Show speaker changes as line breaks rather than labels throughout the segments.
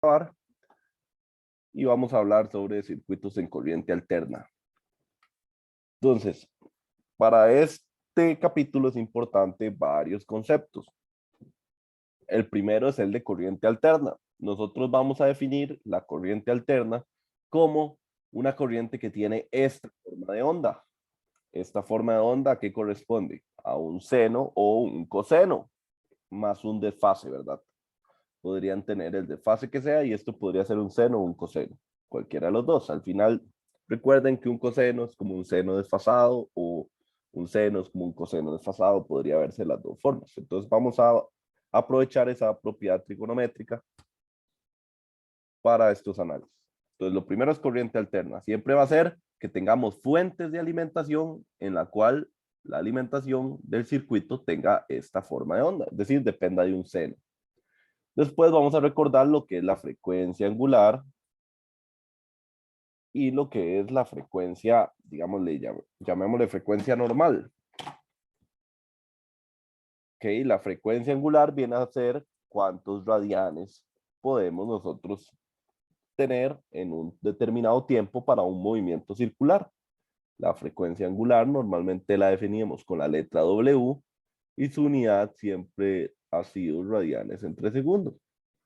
grabar y vamos a hablar sobre circuitos en corriente alterna. Entonces, para este capítulo es importante varios conceptos. El primero es el de corriente alterna. Nosotros vamos a definir la corriente alterna como una corriente que tiene esta forma de onda. Esta forma de onda que corresponde a un seno o un coseno más un desfase, ¿verdad? Podrían tener el desfase que sea y esto podría ser un seno o un coseno, cualquiera de los dos. Al final, recuerden que un coseno es como un seno desfasado o un seno es como un coseno desfasado, podría verse las dos formas. Entonces vamos a aprovechar esa propiedad trigonométrica para estos análisis. Entonces lo primero es corriente alterna. Siempre va a ser que tengamos fuentes de alimentación en la cual la alimentación del circuito tenga esta forma de onda, es decir, dependa de un seno. Después vamos a recordar lo que es la frecuencia angular y lo que es la frecuencia, digámosle, llamémosle frecuencia normal. Ok, la frecuencia angular viene a ser cuántos radianes podemos nosotros tener en un determinado tiempo para un movimiento circular. La frecuencia angular normalmente la definimos con la letra W y su unidad siempre ha sido radianes entre segundos.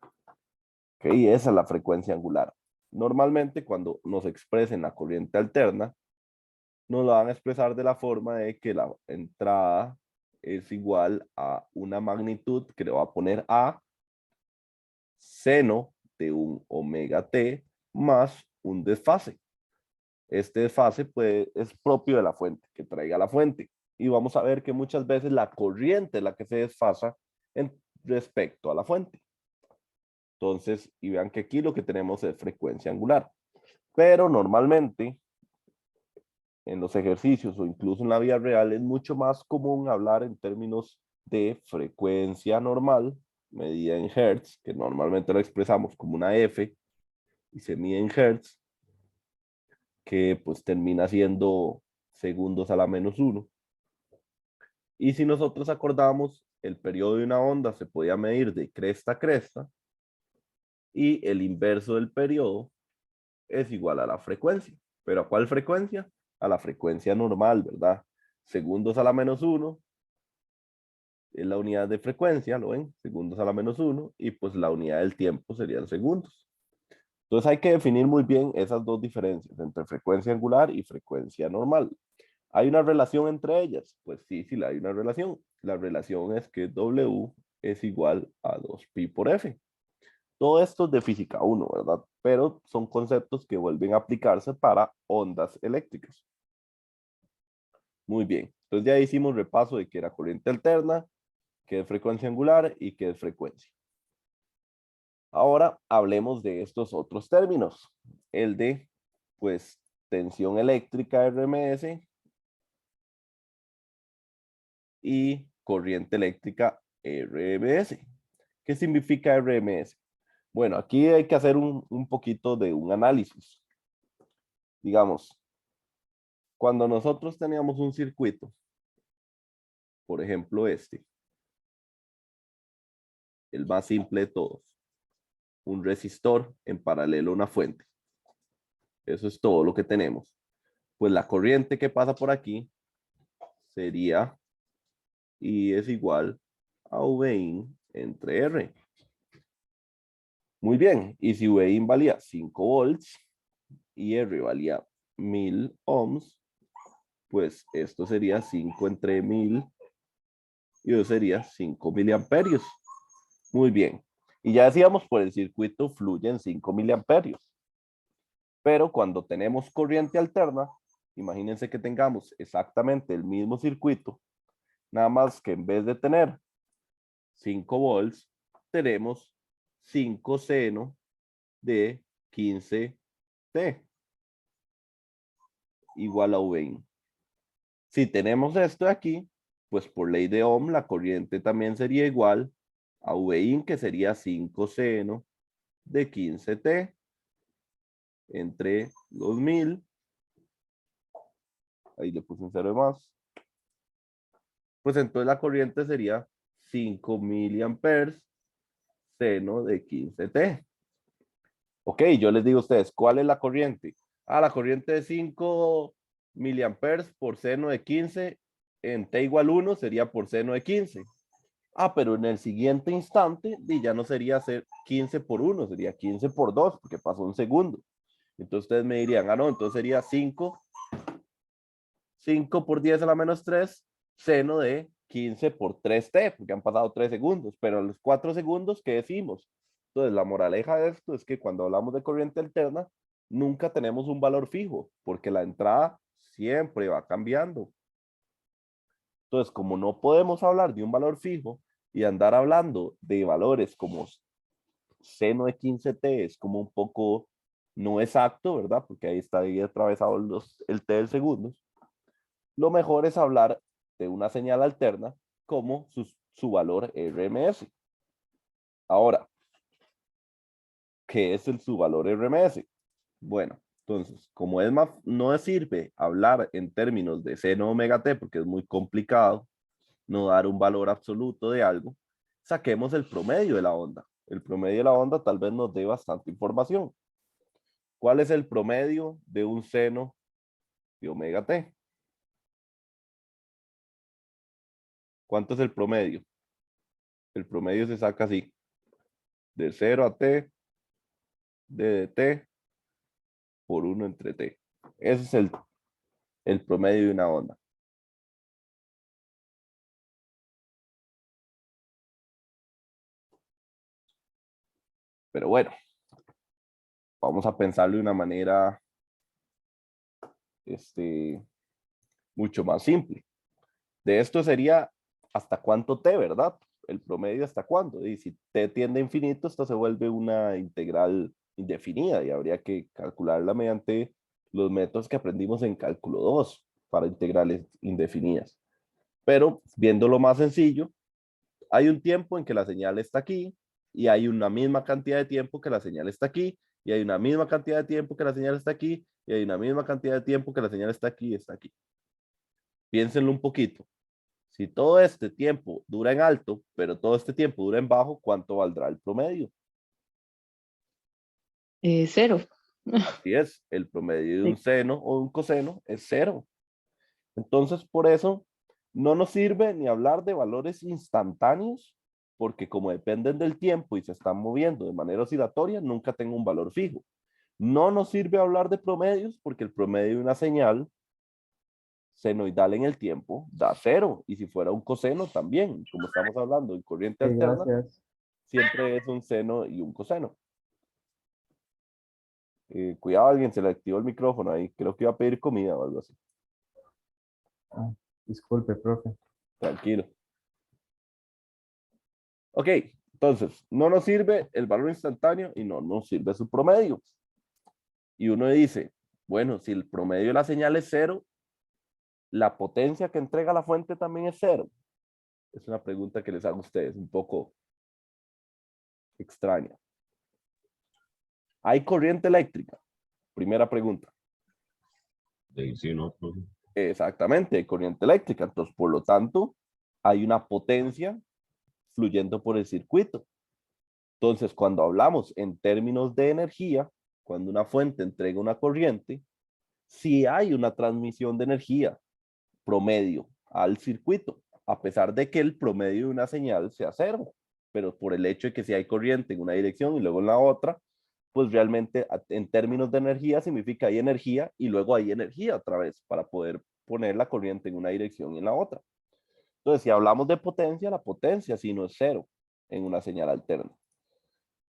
Ok, esa es la frecuencia angular. Normalmente cuando nos expresen la corriente alterna, nos la van a expresar de la forma de que la entrada es igual a una magnitud que le va a poner a seno de un omega t más un desfase. Este desfase es propio de la fuente, que traiga la fuente. Y vamos a ver que muchas veces la corriente es la que se desfasa en respecto a la fuente. Entonces, y vean que aquí lo que tenemos es frecuencia angular. Pero normalmente en los ejercicios o incluso en la vida real es mucho más común hablar en términos de frecuencia normal, medida en hertz, que normalmente lo expresamos como una F y se mide en hertz, que pues termina siendo segundos a la menos uno. Y si nosotros acordamos, el periodo de una onda se podía medir de cresta a cresta y el inverso del periodo es igual a la frecuencia. ¿Pero a cuál frecuencia? A la frecuencia normal, ¿verdad? Segundos a la menos uno es la unidad de frecuencia, ¿lo ven? Segundos a la menos uno, y pues la unidad del tiempo serían segundos. Entonces hay que definir muy bien esas dos diferencias entre frecuencia angular y frecuencia normal. ¿Hay una relación entre ellas? Pues sí, sí, hay una relación. La relación es que W es igual a 2pi por F. Todo esto es de física 1, ¿verdad? Pero son conceptos que vuelven a aplicarse para ondas eléctricas. Muy bien. Entonces ya hicimos repaso de qué era corriente alterna, qué es frecuencia angular y qué es frecuencia. Ahora hablemos de estos otros términos. El de, pues, tensión eléctrica RMS y corriente eléctrica RMS. ¿Qué significa RMS? Bueno, aquí hay que hacer un poquito de un análisis. Digamos, cuando nosotros teníamos un circuito, por ejemplo este, el más simple de todos, un resistor en paralelo a una fuente. Eso es todo lo que tenemos. Pues la corriente que pasa por aquí sería y es igual a Vin entre R. Muy bien, y si Vin valía 5 volts y R valía 1000 ohms, pues esto sería 5 entre 1000 y eso sería 5 miliamperios. Muy bien. Y ya decíamos, por el circuito fluyen 5 miliamperios. Pero cuando tenemos corriente alterna, imagínense que tengamos exactamente el mismo circuito, nada más que en vez de tener 5 volts, tenemos 5 seno de 15t igual a V. Si tenemos esto de aquí, pues por ley de Ohm, la corriente también sería igual a V, que sería 5 seno de 15t entre los 1000. Ahí le puse un cero de más. Pues entonces la corriente sería 5 miliamperes seno de 15t. Ok, yo les digo a ustedes, ¿cuál es la corriente? Ah, la corriente de 5 miliamperes por seno de 15 en t igual 1 sería por seno de 15. Ah, pero en el siguiente instante ya no sería ser 15 por 1, sería 15 por 2, porque pasó un segundo. Entonces ustedes me dirían, ah, no, entonces sería 5 por 10 a la menos 3 seno de 15 por 3t, porque han pasado 3 segundos, pero a los 4 segundos, ¿qué decimos? Entonces, la moraleja de esto es que cuando hablamos de corriente alterna, nunca tenemos un valor fijo, porque la entrada siempre va cambiando. Entonces, como no podemos hablar de un valor fijo y andar hablando de valores como seno de 15t es como un poco no exacto, ¿verdad? Porque ahí está ahí atravesado el t del segundo. Lo mejor es hablar de una señal alterna como su valor RMS. Ahora, ¿qué es su valor RMS? Bueno, entonces, como es más, no sirve hablar en términos de seno omega t porque es muy complicado no dar un valor absoluto de algo, saquemos el promedio de la onda. El promedio de la onda tal vez nos dé bastante información. ¿Cuál es el promedio de un seno de omega t? ¿Cuánto es el promedio? El promedio se saca así, de 0 a t, de t por 1 entre t. Ese es el promedio de una onda. Pero bueno, vamos a pensarlo de una manera mucho más simple. De esto sería hasta cuánto t, ¿verdad? El promedio hasta cuándo. Y si t tiende a infinito, esto se vuelve una integral indefinida y habría que calcularla mediante los métodos que aprendimos en cálculo 2 para integrales indefinidas. Pero viéndolo más sencillo, hay un tiempo en que la señal está aquí y hay una misma cantidad de tiempo que la señal está aquí y hay una misma cantidad de tiempo que la señal está aquí y hay una misma cantidad de tiempo que la señal está aquí y está aquí. Piénsenlo un poquito. Si todo este tiempo dura en alto, pero todo este tiempo dura en bajo, ¿cuánto valdrá el promedio?
Cero.
Así es, el promedio de un
Sí.
seno o un coseno es cero. Entonces, por eso no nos sirve ni hablar de valores instantáneos, porque como dependen del tiempo y se están moviendo de manera oscilatoria, nunca tengo un valor fijo. No nos sirve hablar de promedios, porque el promedio de una señal senoidal en el tiempo da cero, y si fuera un coseno también, como estamos hablando en corriente alterna,
Gracias.
siempre es un seno y un coseno. Cuidado, alguien se le activó el micrófono ahí, creo que iba a pedir comida o algo así.
Ah, disculpe, profe.
Tranquilo. Ok, entonces, no nos sirve el valor instantáneo y no nos sirve su promedio. Y uno dice, bueno, si el promedio de la señal es cero, la potencia que entrega la fuente también es cero. Es una pregunta que les hago a ustedes, un poco extraña. ¿Hay corriente eléctrica? Primera pregunta.
Sí, no, profe.
Exactamente, hay corriente eléctrica. Entonces, por lo tanto, hay una potencia fluyendo por el circuito. Entonces, cuando hablamos en términos de energía, cuando una fuente entrega una corriente, sí hay una transmisión de energía promedio al circuito, a pesar de que el promedio de una señal sea cero, pero por el hecho de que si hay corriente en una dirección y luego en la otra, pues realmente en términos de energía significa hay energía y luego hay energía otra vez para poder poner la corriente en una dirección y en la otra. Entonces, si hablamos de potencia, la potencia sí no es cero en una señal alterna.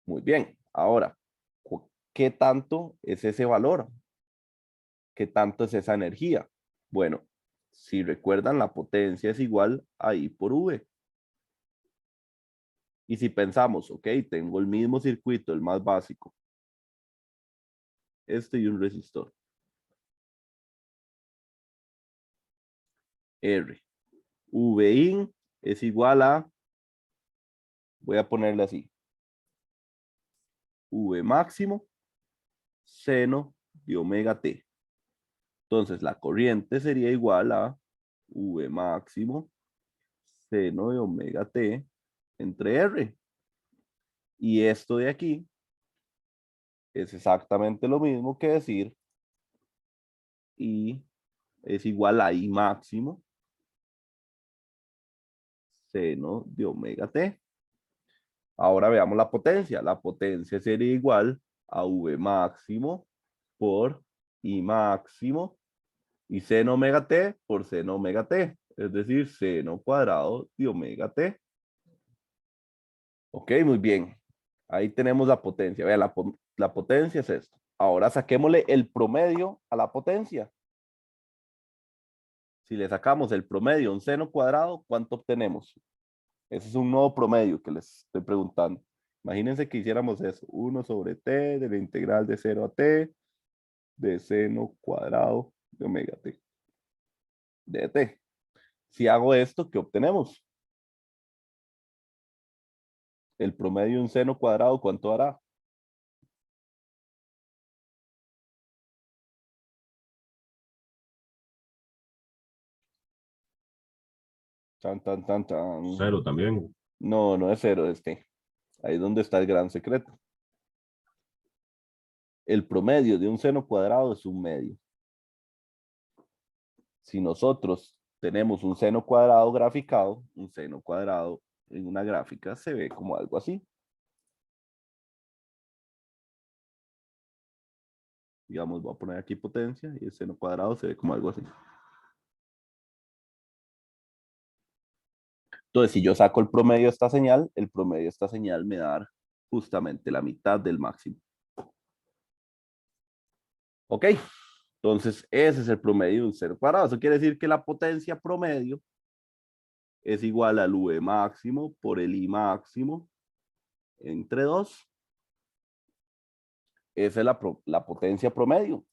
Muy bien, ahora, ¿qué tanto es ese valor? ¿Qué tanto es esa energía? Bueno, si recuerdan, la potencia es igual a I por V. Y si pensamos, ok, tengo el mismo circuito, el más básico, este y un resistor. R. V in es igual a, voy a ponerle así, V máximo seno de omega t. Entonces la corriente sería igual a V máximo seno de omega t entre R. Y esto de aquí es exactamente lo mismo que decir I es igual a I máximo seno de omega t. Ahora veamos la potencia. La potencia sería igual a V máximo por I máximo y seno omega t por seno omega t, es decir, seno cuadrado de omega t. Ok, muy bien. Ahí tenemos la potencia. Vean, la potencia es esto. Ahora saquémosle el promedio a la potencia. Si le sacamos el promedio a un seno cuadrado, ¿cuánto obtenemos? Ese es un nuevo promedio que les estoy preguntando. Imagínense que hiciéramos eso. 1 sobre t de la integral de 0 a t de seno cuadrado de omega t de t. Si hago esto, ¿qué obtenemos? El promedio de un seno cuadrado, ¿cuánto hará? Tan, tan, tan, tan.
Cero también.
No, no es cero este. Ahí es donde está el gran secreto. El promedio de un seno cuadrado es un medio. Si nosotros tenemos un seno cuadrado graficado, un seno cuadrado en una gráfica se ve como algo así. Digamos, voy a poner aquí potencia y el seno cuadrado se ve como algo así. Entonces, si yo saco el promedio de esta señal, el promedio de esta señal me da justamente la mitad del máximo. ¿Ok? Entonces, ese es el promedio de un seno cuadrado. Eso quiere decir que la potencia promedio es igual al V máximo por el I máximo entre 2. Esa es la potencia promedio.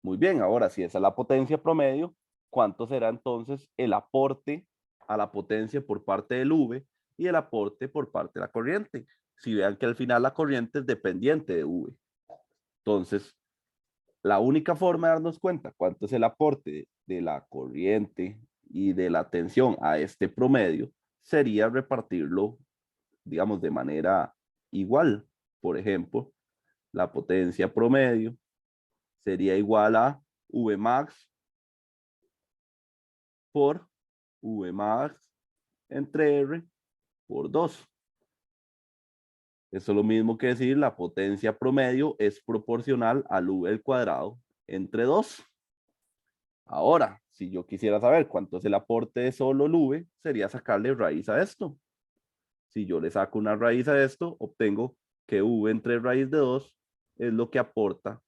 Muy bien, ahora si esa es la potencia promedio, ¿cuánto será entonces el aporte a la potencia por parte del V y el aporte por parte de la corriente? Si vean que al final la corriente es dependiente de V. Entonces, la única forma de darnos cuenta cuánto es el aporte de la corriente y de la tensión a este promedio sería repartirlo, digamos, de manera igual. Por ejemplo, la potencia promedio sería igual a V max por V max entre R por 2. Eso es lo mismo que decir la potencia promedio es proporcional al V al cuadrado entre 2. Ahora, si yo quisiera saber cuánto es el aporte de solo el V, sería sacarle raíz a esto. Si yo le saco una raíz a esto, obtengo que V entre raíz de 2 es lo que aporta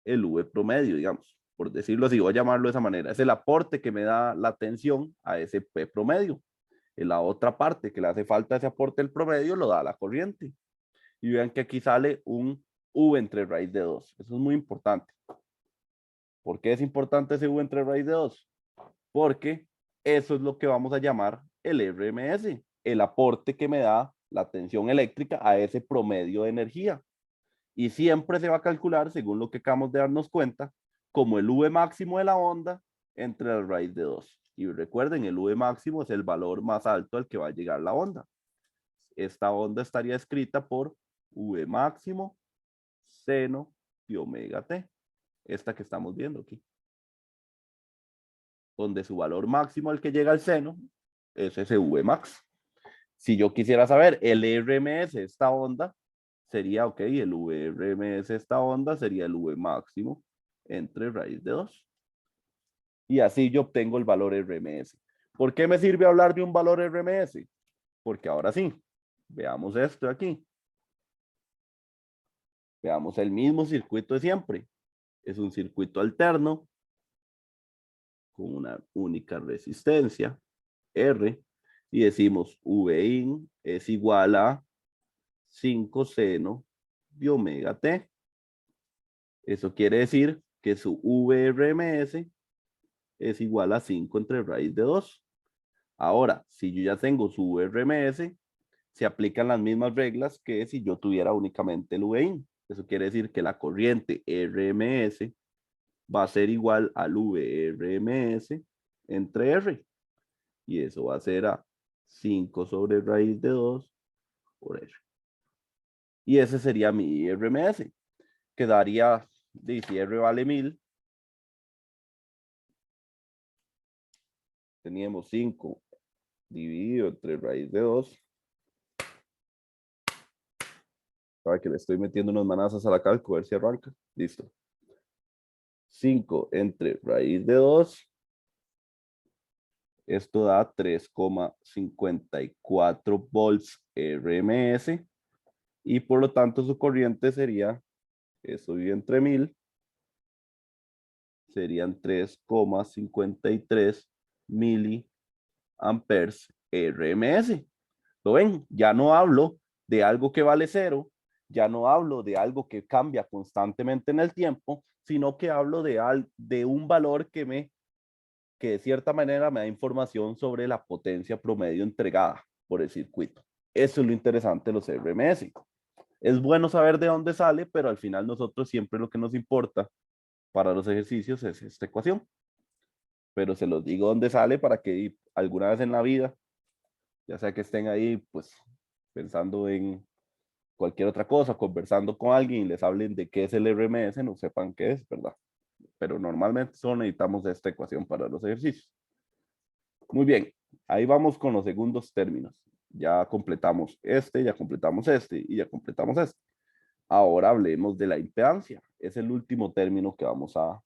el V promedio, digamos. Por decirlo así, voy a llamarlo de esa manera. Es el aporte que me da la tensión a ese P promedio. En la otra parte que le hace falta ese aporte del promedio lo da la corriente. Y vean que aquí sale un V entre raíz de 2. Eso es muy importante. ¿Por qué es importante ese V entre raíz de 2? Porque eso es lo que vamos a llamar el RMS, el aporte que me da la tensión eléctrica a ese promedio de energía. Y siempre se va a calcular, según lo que acabamos de darnos cuenta, como el V máximo de la onda entre la raíz de 2. Y recuerden, el V máximo es el valor más alto al que va a llegar la onda. Esta onda estaría escrita por V máximo seno de omega t. Esta que estamos viendo aquí. Donde su valor máximo al que llega al seno es ese V max. Si yo quisiera saber el RMS de esta onda, sería, ok, el VRMS de esta onda sería el V máximo entre raíz de 2. Y así yo obtengo el valor RMS. ¿Por qué me sirve hablar de un valor RMS? Porque ahora sí, veamos esto aquí. Veamos el mismo circuito de siempre. Es un circuito alterno con una única resistencia, R, y decimos Vin es igual a 5 seno de omega t. Eso quiere decir que su VRMS es igual a 5 entre raíz de 2. Ahora, si yo ya tengo su VRMS, se aplican las mismas reglas que si yo tuviera únicamente el VIN. Eso quiere decir que la corriente RMS va a ser igual al VRMS entre R. Y eso va a ser a 5 sobre raíz de 2 por R. Y ese sería mi RMS, que daría, si R vale 1000, teníamos 5 dividido entre raíz de 2. Para que le estoy metiendo unas manazas a la calco, a ver si arranca. Listo. 5 entre raíz de 2. Esto da 3,54 volts RMS. Y por lo tanto su corriente sería, eso vive entre 1000, serían 3,53 miliamperes RMS. ¿Lo ven? Ya no hablo de algo que vale 0, ya no hablo de algo que cambia constantemente en el tiempo, sino que hablo de un valor que de cierta manera me da información sobre la potencia promedio entregada por el circuito. Eso es lo interesante de los RMS. Es bueno saber de dónde sale, pero al final nosotros siempre lo que nos importa para los ejercicios es esta ecuación. Pero se los digo dónde sale para que alguna vez en la vida, ya sea que estén ahí pues pensando en cualquier otra cosa, conversando con alguien y les hablen de qué es el RMS, no sepan qué es, ¿verdad? Pero normalmente solo necesitamos esta ecuación para los ejercicios. Muy bien, ahí vamos con los segundos términos. Ya completamos este, ya completamos este y ya completamos este. Ahora hablemos de la impedancia. Es el último término que vamos a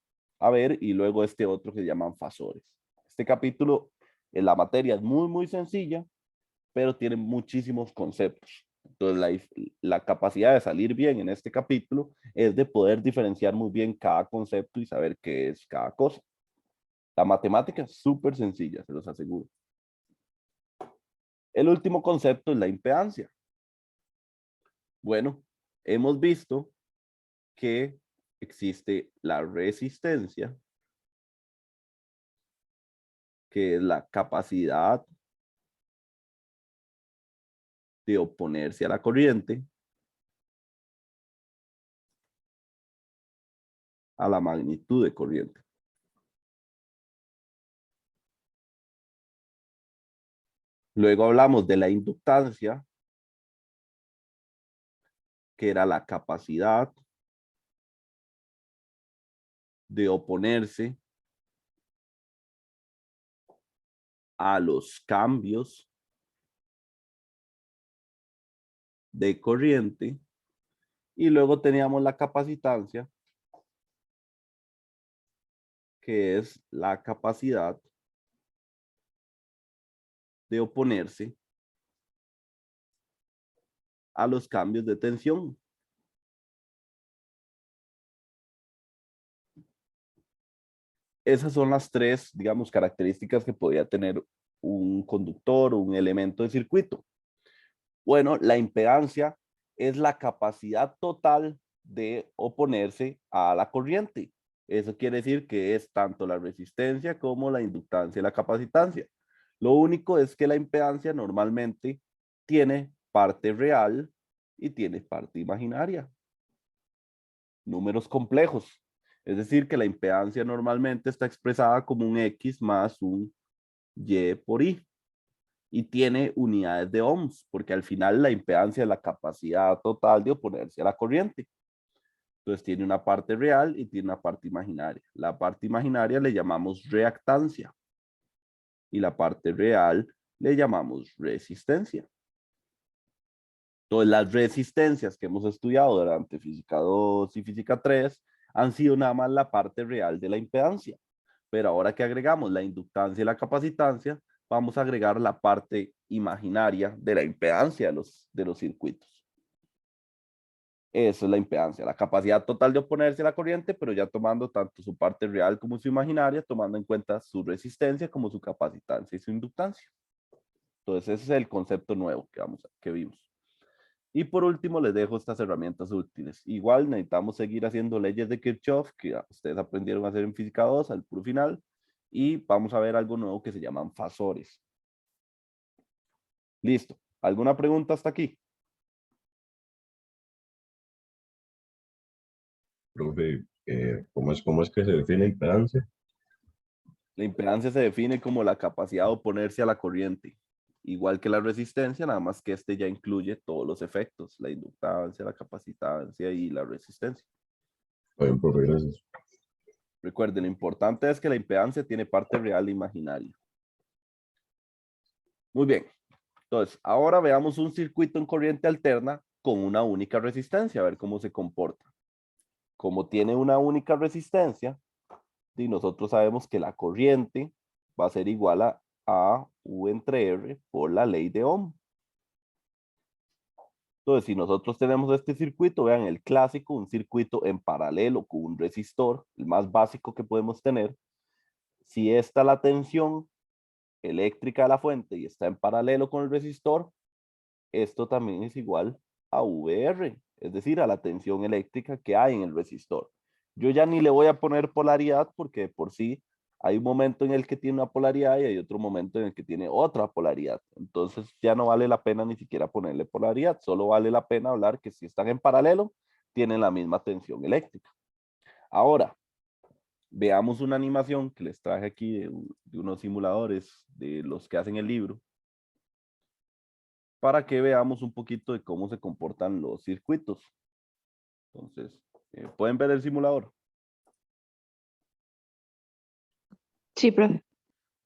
ver y luego este otro que se llaman fasores. Este capítulo, en la materia es muy sencilla, pero tiene muchísimos conceptos. Entonces, la capacidad de salir bien en este capítulo es de poder diferenciar muy bien cada concepto y saber qué es cada cosa. La matemática es súper sencilla, se los aseguro. El último concepto es la impedancia. Bueno, hemos visto que existe la resistencia, que es la capacidad de oponerse a la corriente, a la magnitud de corriente. Luego hablamos de la inductancia, que era la capacidad de oponerse a los cambios de corriente. Y luego teníamos la capacitancia, que es la capacidad de oponerse a los cambios de tensión. Esas son las tres, digamos, características que podría tener un conductor o un elemento de circuito. Bueno, la impedancia es la capacidad total de oponerse a la corriente. Eso quiere decir que es tanto la resistencia como la inductancia y la capacitancia. Lo único es que la impedancia normalmente tiene parte real y tiene parte imaginaria. Números complejos. Es decir, que la impedancia normalmente está expresada como un X más un Y por I. Y tiene unidades de ohms, porque al final la impedancia es la capacidad total de oponerse a la corriente. Entonces tiene una parte real y tiene una parte imaginaria. La parte imaginaria le llamamos reactancia y la parte real le llamamos resistencia. Entonces las resistencias que hemos estudiado durante física 2 y física 3 han sido nada más la parte real de la impedancia. Pero ahora que agregamos la inductancia y la capacitancia, vamos a agregar la parte imaginaria de la impedancia de los circuitos. Eso es la impedancia, la capacidad total de oponerse a la corriente, pero ya tomando tanto su parte real como su imaginaria, tomando en cuenta su resistencia como su capacitancia y su inductancia. Entonces ese es el concepto nuevo que vimos. Y por último les dejo estas herramientas útiles. Igual necesitamos seguir haciendo leyes de Kirchhoff, que ustedes aprendieron a hacer en física 2 al puro final. Y vamos a ver algo nuevo que se llaman fasores. Listo. ¿Alguna pregunta hasta aquí?
Profe, ¿cómo es que se define impedancia?
La impedancia se define como la capacidad de oponerse a la corriente. igual que la resistencia, nada más que este ya incluye todos los efectos, la inductancia, la capacitancia y la resistencia.
Está bien, profe, gracias.
Recuerden, lo importante es que la impedancia tiene parte real e imaginaria. Muy bien. Entonces, ahora veamos un circuito en corriente alterna con una única resistencia, a ver cómo se comporta. Como tiene una única resistencia, y nosotros sabemos que la corriente va a ser igual a U entre R por la ley de Ohm. Entonces, si nosotros tenemos este circuito, vean el clásico, un circuito en paralelo con un resistor, el más básico que podemos tener. Si esta es la tensión eléctrica de la fuente y está en paralelo con el resistor, esto también es igual a VR, es decir, a la tensión eléctrica que hay en el resistor. Yo ya ni le voy a poner polaridad porque de por sí hay un momento en el que tiene una polaridad y hay otro momento en el que tiene otra polaridad. Entonces ya no vale la pena ni siquiera ponerle polaridad, solo vale la pena hablar que si están en paralelo, tienen la misma tensión eléctrica. Ahora, veamos una animación que les traje aquí de unos simuladores de los que hacen el libro, para que veamos un poquito de cómo se comportan los circuitos. Entonces, ¿pueden ver el simulador?
Sí, profe.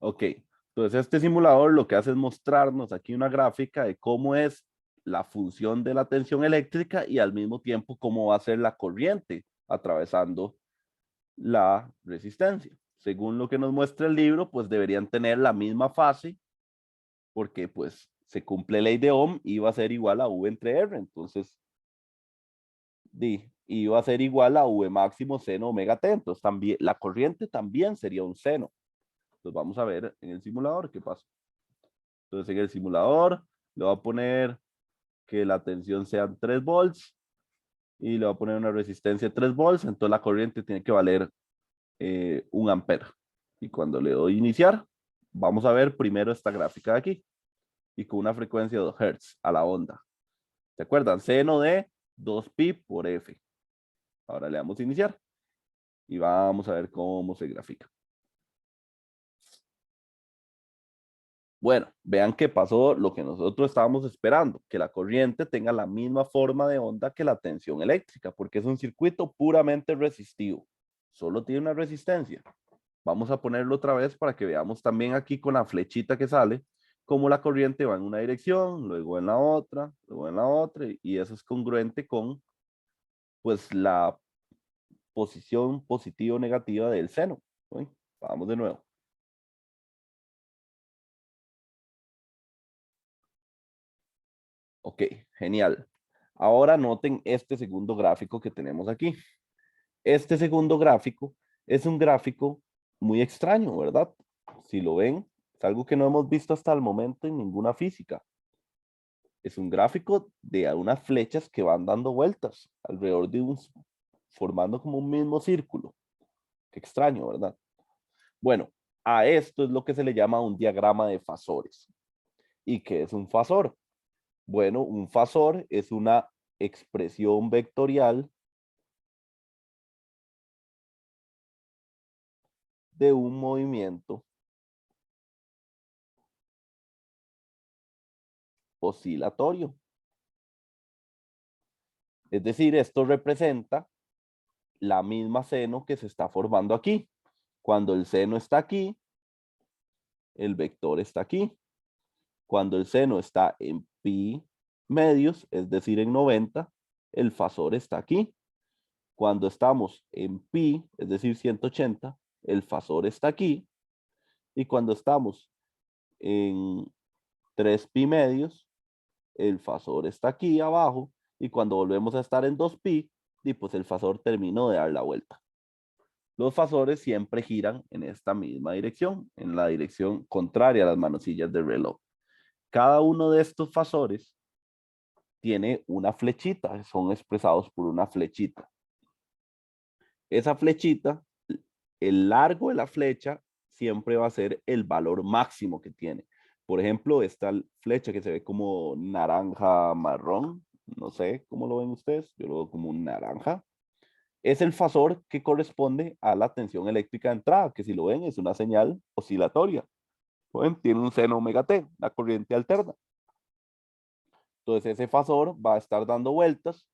Ok, entonces este simulador lo que hace es mostrarnos aquí una gráfica de cómo es la función de la tensión eléctrica y al mismo tiempo cómo va a ser la corriente atravesando la resistencia. Según lo que nos muestra el libro, pues deberían tener la misma fase porque pues se cumple ley de Ohm y va a ser igual a V entre R. Entonces, iba a ser igual a V máximo seno omega t. Entonces, también, la corriente también sería un seno. Entonces, vamos a ver en el simulador qué pasa. Entonces, en el simulador le voy a poner que la tensión sean 3 volts y le voy a poner una resistencia de 3 volts. Entonces, la corriente tiene que valer 1 ampere. Y cuando le doy iniciar, vamos a ver primero esta gráfica de aquí y con una frecuencia de 2 Hz a la onda. ¿Se acuerdan? Seno de 2pi por F. Ahora le damos a iniciar y vamos a ver cómo se grafica. Bueno, vean que pasó lo que nosotros estábamos esperando, que la corriente tenga la misma forma de onda que la tensión eléctrica, porque es un circuito puramente resistivo. Solo tiene una resistencia. Vamos a ponerlo otra vez para que veamos también aquí con la flechita que sale, cómo la corriente va en una dirección, luego en la otra, luego en la otra, y eso es congruente con pues la posición positiva o negativa del seno. ¿Sí? Vamos de nuevo. Ok, genial. Ahora noten este segundo gráfico que tenemos aquí. Este segundo gráfico es un gráfico muy extraño, ¿verdad? Si lo ven, es algo que no hemos visto hasta el momento en ninguna física. Es un gráfico de unas flechas que van dando vueltas alrededor de formando como un mismo círculo. Qué extraño, ¿verdad? Bueno, a esto es lo que se le llama un diagrama de fasores. ¿Y qué es un fasor? Bueno, un fasor es una expresión vectorial de un movimiento oscilatorio. Es decir, esto representa la misma seno que se está formando aquí. Cuando el seno está aquí, el vector está aquí. Cuando el seno está en pi medios, es decir, en 90, el fasor está aquí. Cuando estamos en pi, es decir, 180, el fasor está aquí. Y cuando estamos en 3 pi medios, el fasor está aquí abajo. Y cuando volvemos a estar en 2 pi, y pues el fasor terminó de dar la vuelta. Los fasores siempre giran en esta misma dirección, en la dirección contraria a las manosillas del reloj. Cada uno de estos fasores tiene una flechita, son expresados por una flechita. Esa flechita, el largo de la flecha siempre va a ser el valor máximo que tiene. Por ejemplo, esta flecha que se ve como naranja marrón, no sé cómo lo ven ustedes, yo lo veo como un naranja. Es el fasor que corresponde a la tensión eléctrica de entrada, que si lo ven es una señal oscilatoria. ¿Ven? Tiene un seno omega t, la corriente alterna. Entonces ese fasor va a estar dando vueltas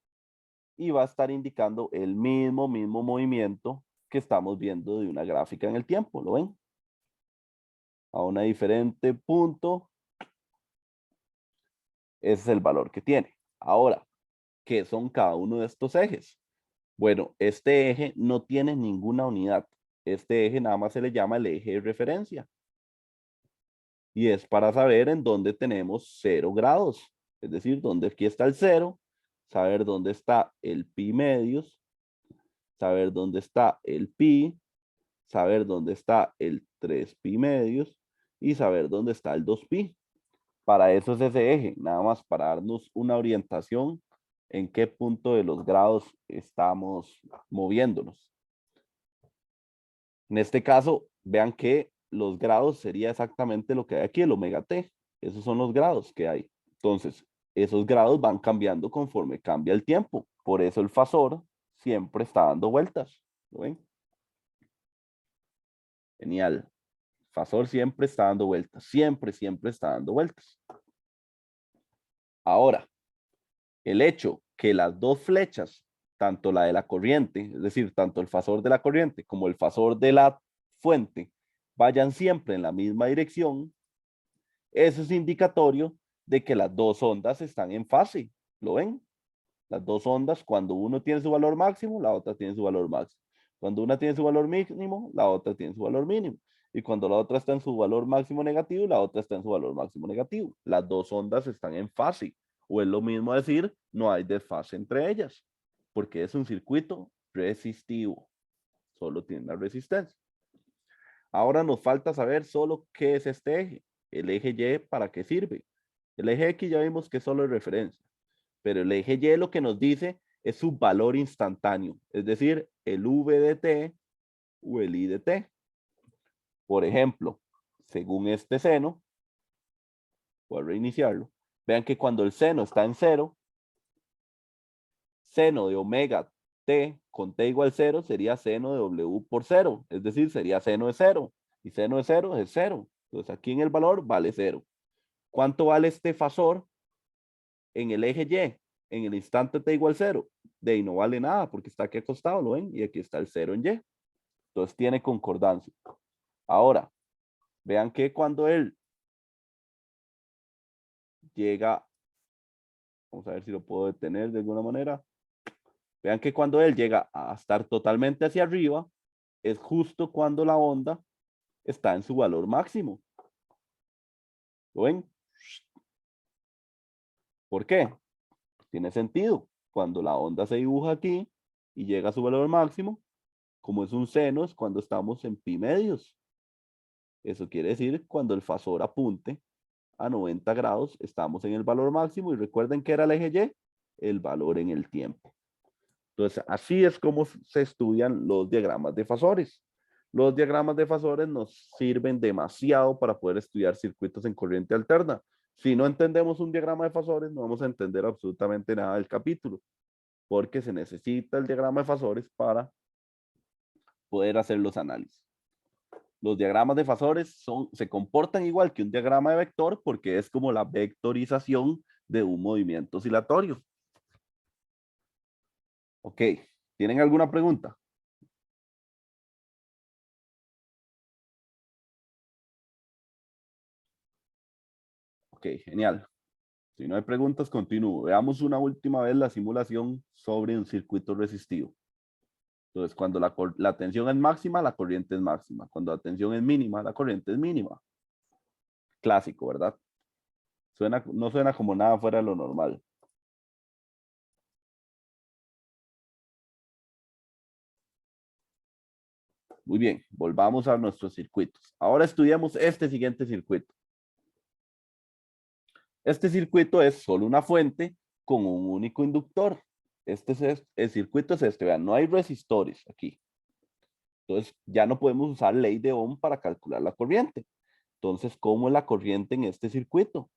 y va a estar indicando el mismo movimiento que estamos viendo de una gráfica en el tiempo, ¿lo ven? A un diferente punto, ese es el valor que tiene. Ahora, ¿qué son cada uno de estos ejes? Bueno, este eje no tiene ninguna unidad. Este eje nada más se le llama el eje de referencia. Y es para saber en dónde tenemos 0 grados. Es decir, dónde aquí está el 0, saber dónde está el pi medios, saber dónde está el pi, saber dónde está el 3 pi medios y saber dónde está el 2 pi. Para eso es ese eje, nada más para darnos una orientación en qué punto de los grados estamos moviéndonos. En este caso, vean que los grados sería exactamente lo que hay aquí, el omega t. Esos son los grados que hay. Entonces, esos grados van cambiando conforme cambia el tiempo. Por eso el fasor siempre está dando vueltas. ¿Lo ven? Genial. El fasor siempre está dando vueltas. Siempre está dando vueltas. Ahora, el hecho que las dos flechas, tanto la de la corriente, es decir, tanto el fasor de la corriente como el fasor de la fuente, vayan siempre en la misma dirección, eso es indicatorio de que las dos ondas están en fase. ¿Lo ven? Las dos ondas, cuando uno tiene su valor máximo, la otra tiene su valor máximo. Cuando una tiene su valor mínimo, la otra tiene su valor mínimo. Y cuando la otra está en su valor máximo negativo, la otra está en su valor máximo negativo. Las dos ondas están en fase. O es lo mismo decir, no hay desfase entre ellas, porque es un circuito resistivo. Solo tiene la resistencia. Ahora nos falta saber solo qué es este eje. El eje Y, ¿para qué sirve? El eje X ya vimos que solo es referencia, pero el eje Y lo que nos dice es su valor instantáneo, es decir, el V de t o el I de t. Por ejemplo, según este seno, voy a reiniciarlo, vean que cuando el seno está en 0, seno de omega t con t igual 0 sería seno de w por 0, es decir, sería seno de 0, y seno de 0 es 0. Entonces aquí en el valor vale 0. ¿Cuánto vale este fasor en el eje Y? En el instante t igual 0. De ahí no vale nada porque está aquí acostado, ¿lo ven? Y aquí está el 0 en Y. Entonces tiene concordancia. Ahora, vean que cuando él llega, vamos a ver si lo puedo detener de alguna manera. Vean que cuando él llega a estar totalmente hacia arriba, es justo cuando la onda está en su valor máximo. ¿Lo ven? ¿Por qué? Tiene sentido. Cuando la onda se dibuja aquí y llega a su valor máximo, como es un seno, es cuando estamos en pi medios. Eso quiere decir cuando el fasor apunte a 90 grados, estamos en el valor máximo. Y recuerden que era el eje Y, el valor en el tiempo. Entonces, así es como se estudian los diagramas de fasores. Los diagramas de fasores nos sirven demasiado para poder estudiar circuitos en corriente alterna. Si no entendemos un diagrama de fasores, no vamos a entender absolutamente nada del capítulo, porque se necesita el diagrama de fasores para poder hacer los análisis. Los diagramas de fasores se comportan igual que un diagrama de vector porque es como la vectorización de un movimiento oscilatorio. Ok, ¿tienen alguna pregunta? Ok, genial. Si no hay preguntas, continúo. Veamos una última vez la simulación sobre un circuito resistivo. Entonces, cuando la tensión es máxima, la corriente es máxima. Cuando la tensión es mínima, la corriente es mínima. Clásico, ¿verdad? No suena como nada fuera de lo normal. Muy bien, volvamos a nuestros circuitos. Ahora estudiamos este siguiente circuito. Este circuito es solo una fuente con un único inductor. El circuito es este, vean, no hay resistores aquí. Entonces ya no podemos usar ley de Ohm para calcular la corriente. Entonces, ¿cómo es la corriente en este circuito?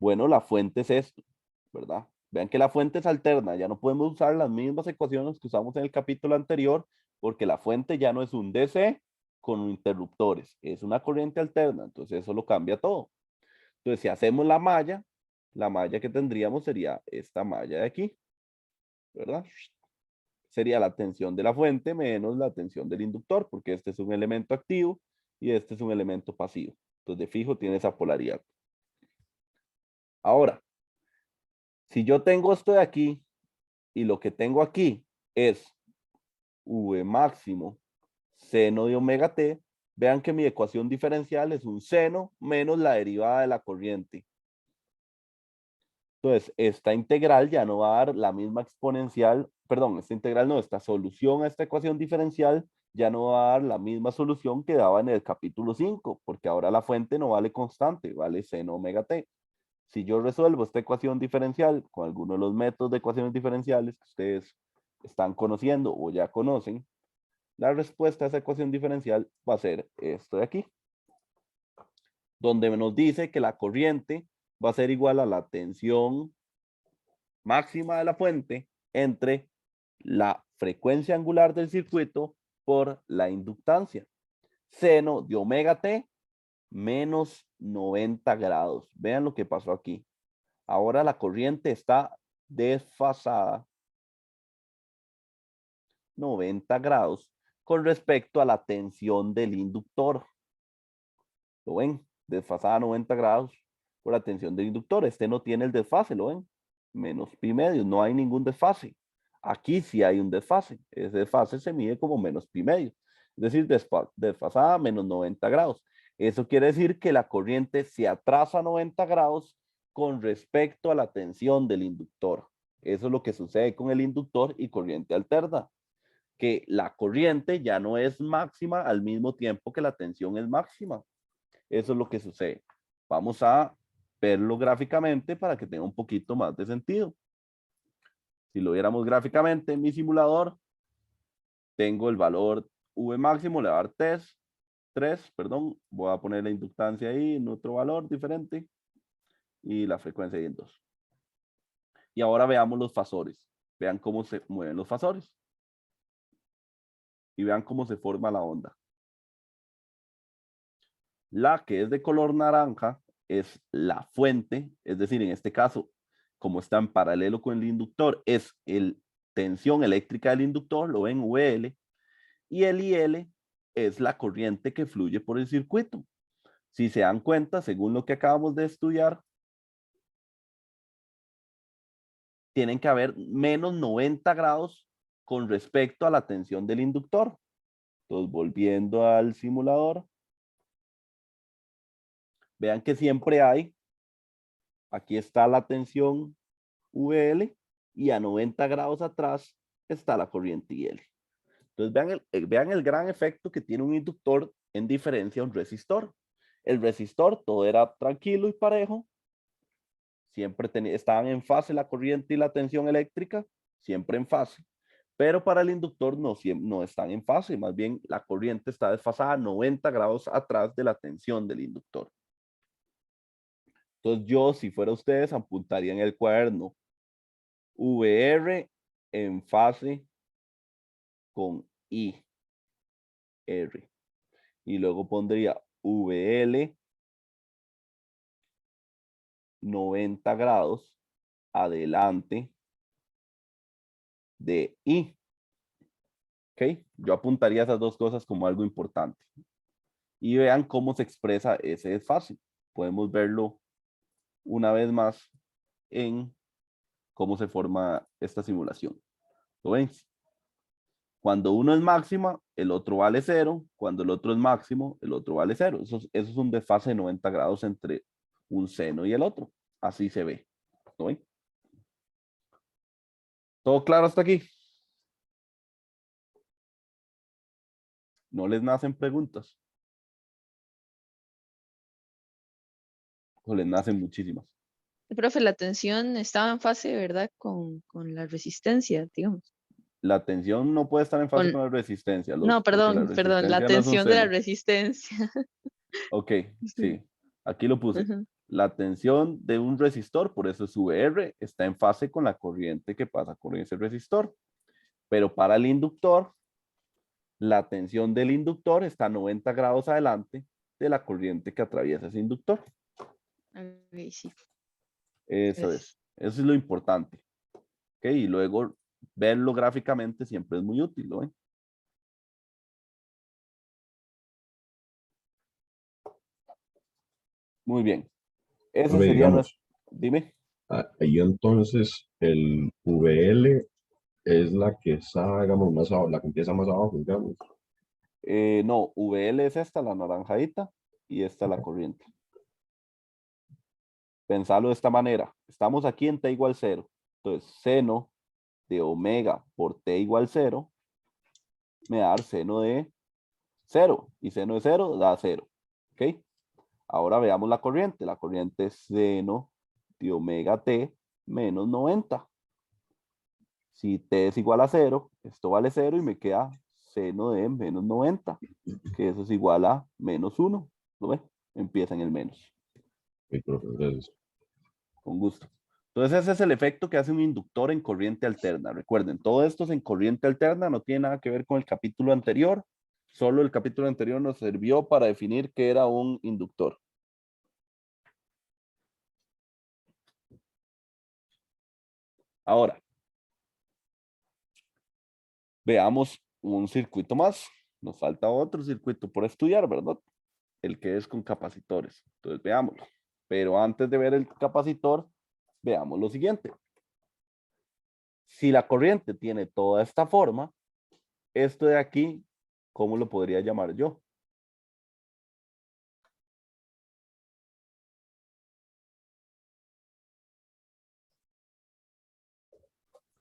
Bueno, la fuente es esto, ¿verdad? Vean que la fuente es alterna, ya no podemos usar las mismas ecuaciones que usamos en el capítulo anterior, porque la fuente ya no es un DC, con interruptores. Es una corriente alterna, entonces eso lo cambia todo. Entonces, si hacemos la malla que tendríamos sería esta malla de aquí, ¿verdad? Sería la tensión de la fuente menos la tensión del inductor, porque este es un elemento activo y este es un elemento pasivo. Entonces, de fijo tiene esa polaridad. Ahora, si yo tengo esto de aquí y lo que tengo aquí es V máximo seno de omega t, vean que mi ecuación diferencial es un seno menos la derivada de la corriente. Entonces, esta integral ya no va a dar la misma exponencial, perdón, esta integral no, esta solución a esta ecuación diferencial ya no va a dar la misma solución que daba en el capítulo 5, porque ahora la fuente no vale constante, vale seno omega t. Si yo resuelvo esta ecuación diferencial con alguno de los métodos de ecuaciones diferenciales que ustedes están conociendo o ya conocen, la respuesta a esa ecuación diferencial va a ser esto de aquí, donde nos dice que la corriente va a ser igual a la tensión máxima de la fuente entre la frecuencia angular del circuito por la inductancia. Seno de omega t menos 90 grados. Vean lo que pasó aquí. Ahora la corriente está desfasada 90 grados con respecto a la tensión del inductor. ¿Lo ven? Desfasada 90 grados por la tensión del inductor. Este no tiene el desfase, ¿lo ven? Menos pi medio, no hay ningún desfase. Aquí sí hay un desfase. Ese desfase se mide como menos pi medio. Es decir, desfasada menos 90 grados. Eso quiere decir que la corriente se atrasa 90 grados con respecto a la tensión del inductor. Eso es lo que sucede con el inductor y corriente alterna. Que la corriente ya no es máxima al mismo tiempo que la tensión es máxima. Eso es lo que sucede. Vamos a verlo gráficamente para que tenga un poquito más de sentido. Si lo viéramos gráficamente en mi simulador, tengo el valor V máximo, le va a dar 3, perdón, voy a poner la inductancia ahí en otro valor diferente y la frecuencia ahí en 2. Y ahora veamos los fasores. Vean cómo se mueven los fasores. Y vean cómo se forma la onda. La que es de color naranja es la fuente, es decir, en este caso, como está en paralelo con el inductor, es el tensión eléctrica del inductor, lo ven VL, y el IL es la corriente que fluye por el circuito. Si se dan cuenta, según lo que acabamos de estudiar, tienen que haber menos 90 grados con respecto a la tensión del inductor. Entonces, volviendo al simulador, vean que siempre hay, aquí está la tensión VL y a 90 grados atrás está la corriente IL. Entonces vean el gran efecto que tiene un inductor en diferencia a un resistor. El resistor todo era tranquilo y parejo, siempre estaban en fase la corriente y la tensión eléctrica, siempre en fase. Pero para el inductor no están en fase, más bien la corriente está desfasada 90 grados atrás de la tensión del inductor. Entonces yo, si fuera ustedes, apuntaría en el cuaderno VR en fase con IR. Y luego pondría VL 90 grados adelante de I. ¿Ok? Yo apuntaría esas dos cosas como algo importante. Y vean cómo se expresa ese desfase. Podemos verlo una vez más en cómo se forma esta simulación. ¿Lo ven? Cuando uno es máxima, el otro vale 0. Cuando el otro es máximo, el otro vale 0. Eso es un desfase de 90 grados entre un seno y el otro. Así se ve. ¿Lo ven? ¿Todo claro hasta aquí? ¿No les nacen preguntas? O les nacen muchísimas.
Profe, la tensión estaba en fase, ¿verdad? Con la resistencia, digamos.
La tensión no puede estar en fase
Con,
con la resistencia.
no,
Porque la
perdón, la
resistencia no es un
tensión de la
seno.
resistencia.
Ok,
Sí.
sí. Aquí lo puse.
Ajá.
La tensión de un resistor, por eso su VR, está en fase con la corriente que pasa por ese resistor. Pero para el inductor, la tensión del inductor está a 90 grados adelante de la corriente que atraviesa ese inductor.
Ok, sí.
Eso
Gracias.
es. Eso es lo importante. ¿Ok? Y luego verlo gráficamente siempre es muy útil, ¿no? Muy bien. Ese
Profe,
sería nuestro.
digamos,
Dime.
ahí entonces el VL es la que está, digamos, más abajo, la que empieza más abajo, digamos.
No, VL es esta, la naranjadita, y esta la corriente. Pensarlo de esta manera. Estamos aquí en T igual 0. Entonces, seno de omega por T igual 0 me da seno de 0. Y seno de 0 da 0. ¿Ok? Ahora veamos la corriente. La corriente es seno de omega T menos 90. Si T es igual a 0, esto vale 0 y me queda seno de menos 90, que eso es igual a menos 1. ¿Lo ven? Empieza en el menos.
Ok, profe, gracias.
Con gusto. Entonces ese es el efecto que hace un inductor en corriente alterna. Recuerden, todo esto es en corriente alterna, no tiene nada que ver con el capítulo anterior. Solo el capítulo anterior nos sirvió para definir qué era un inductor. Ahora, veamos un circuito más. Nos falta otro circuito por estudiar, ¿verdad? El que es con capacitores. Entonces veámoslo. Pero antes de ver el capacitor, veamos lo siguiente. Si la corriente tiene toda esta forma, esto de aquí, ¿cómo lo podría llamar yo?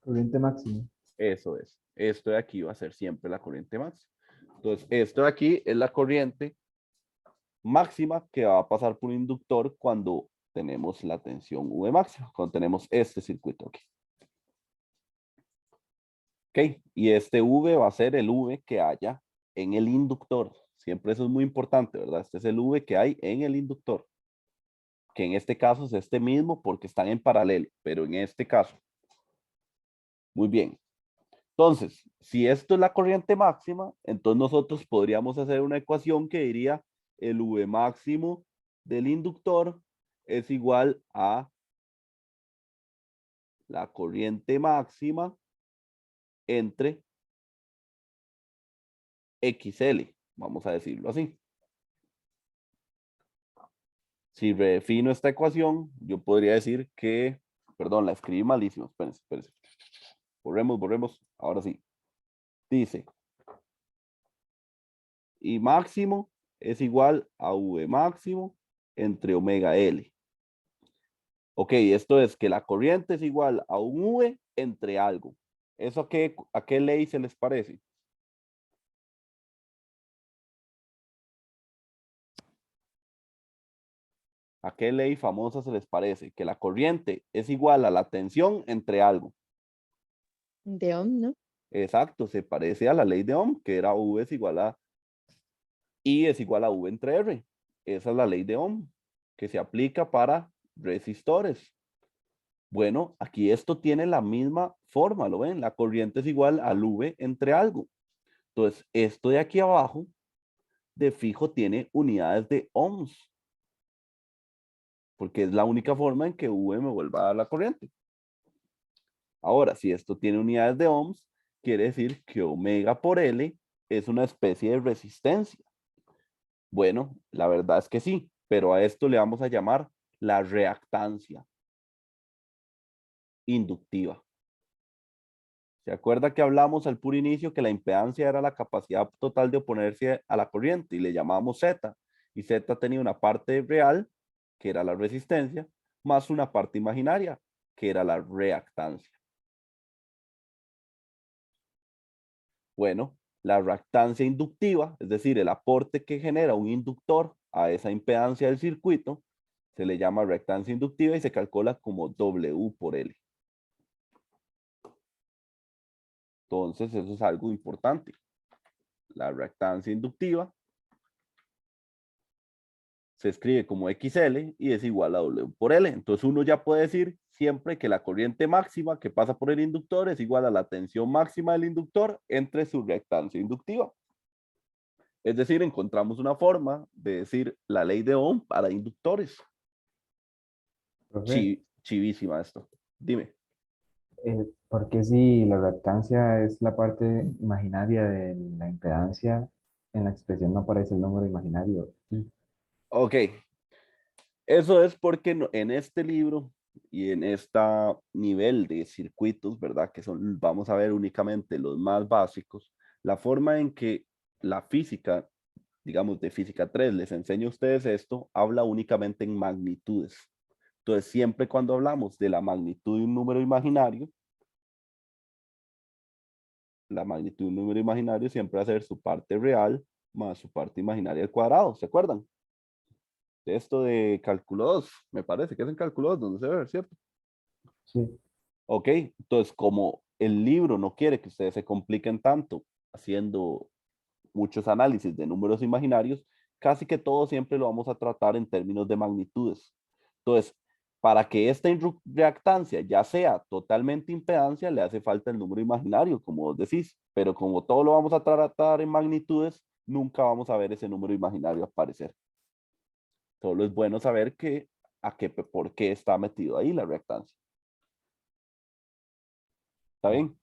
Corriente máxima.
Eso es. Esto de aquí va a ser siempre la corriente máxima. Entonces, esto de aquí es la corriente máxima que va a pasar por un inductor cuando tenemos la tensión V máxima, cuando tenemos este circuito aquí. Ok, y este V va a ser el V que haya en el inductor. Siempre eso es muy importante, ¿verdad? Este es el V que hay en el inductor. Que en este caso es este mismo porque están en paralelo, pero en este caso. Muy bien. Entonces, si esto es la corriente máxima, entonces nosotros podríamos hacer una ecuación que diría el V máximo del inductor es igual a la corriente máxima entre XL, vamos a decirlo así. Si redefino esta ecuación, yo podría decir que, perdón, la escribí malísimo, espérense. Borremos, ahora sí. Dice, I máximo es igual a V máximo entre omega L. Ok, esto es que la corriente es igual a un V entre algo. ¿Eso a qué ley se les parece? ¿A qué ley famosa se les parece? Que la corriente es igual a la tensión entre algo.
De Ohm, ¿no?
Exacto, se parece a la ley de Ohm, que era V es igual a I es igual a V entre R. Esa es la ley de Ohm, que se aplica para resistores. Bueno, aquí esto tiene la misma forma, ¿lo ven? La corriente es igual al V entre algo. Entonces, esto de aquí abajo, de fijo, tiene unidades de ohms. Porque es la única forma en que V me vuelva a dar la corriente. Ahora, si esto tiene unidades de ohms, quiere decir que omega por L es una especie de resistencia. Bueno, la verdad es que sí, pero a esto le vamos a llamar la reactancia inductiva. ¿Se acuerda que hablamos al puro inicio que la impedancia era la capacidad total de oponerse a la corriente y le llamábamos Z? Y Z tenía una parte real, que era la resistencia, más una parte imaginaria, que era la reactancia. Bueno, la reactancia inductiva, es decir, el aporte que genera un inductor a esa impedancia del circuito, se le llama reactancia inductiva y se calcula como W por L. Entonces, eso es algo importante. La reactancia inductiva se escribe como XL y es igual a W por L. Entonces, uno ya puede decir siempre que la corriente máxima que pasa por el inductor es igual a la tensión máxima del inductor entre su reactancia inductiva. Es decir, encontramos una forma de decir la ley de Ohm para inductores.
Profe,
Chivísima esto. Dime.
¿por qué si la reactancia es la parte imaginaria de la impedancia, en la expresión no aparece el número imaginario?
Ok. Eso es porque en este libro y en este nivel de circuitos, ¿verdad? Que son, vamos a ver únicamente los más básicos, la forma en que la física, digamos, de física 3 les enseña a ustedes esto, habla únicamente en magnitudes. Entonces, siempre cuando hablamos de la magnitud de un número imaginario, la magnitud de un número imaginario siempre va a ser su parte real más su parte imaginaria al cuadrado, ¿se acuerdan? De esto de cálculo 2, me parece que es en cálculo 2 donde se ve, ¿cierto?
Sí,
Ok, entonces como el libro no quiere que ustedes se compliquen tanto haciendo muchos análisis de números imaginarios, casi que todo siempre lo vamos a tratar en términos de magnitudes. Entonces, para que esta reactancia ya sea totalmente impedancia, le hace falta el número imaginario, como vos decís, pero como todo lo vamos a tratar en magnitudes, nunca vamos a ver ese número imaginario aparecer. Solo es bueno saber por qué está metido ahí la reactancia. ¿Está bien?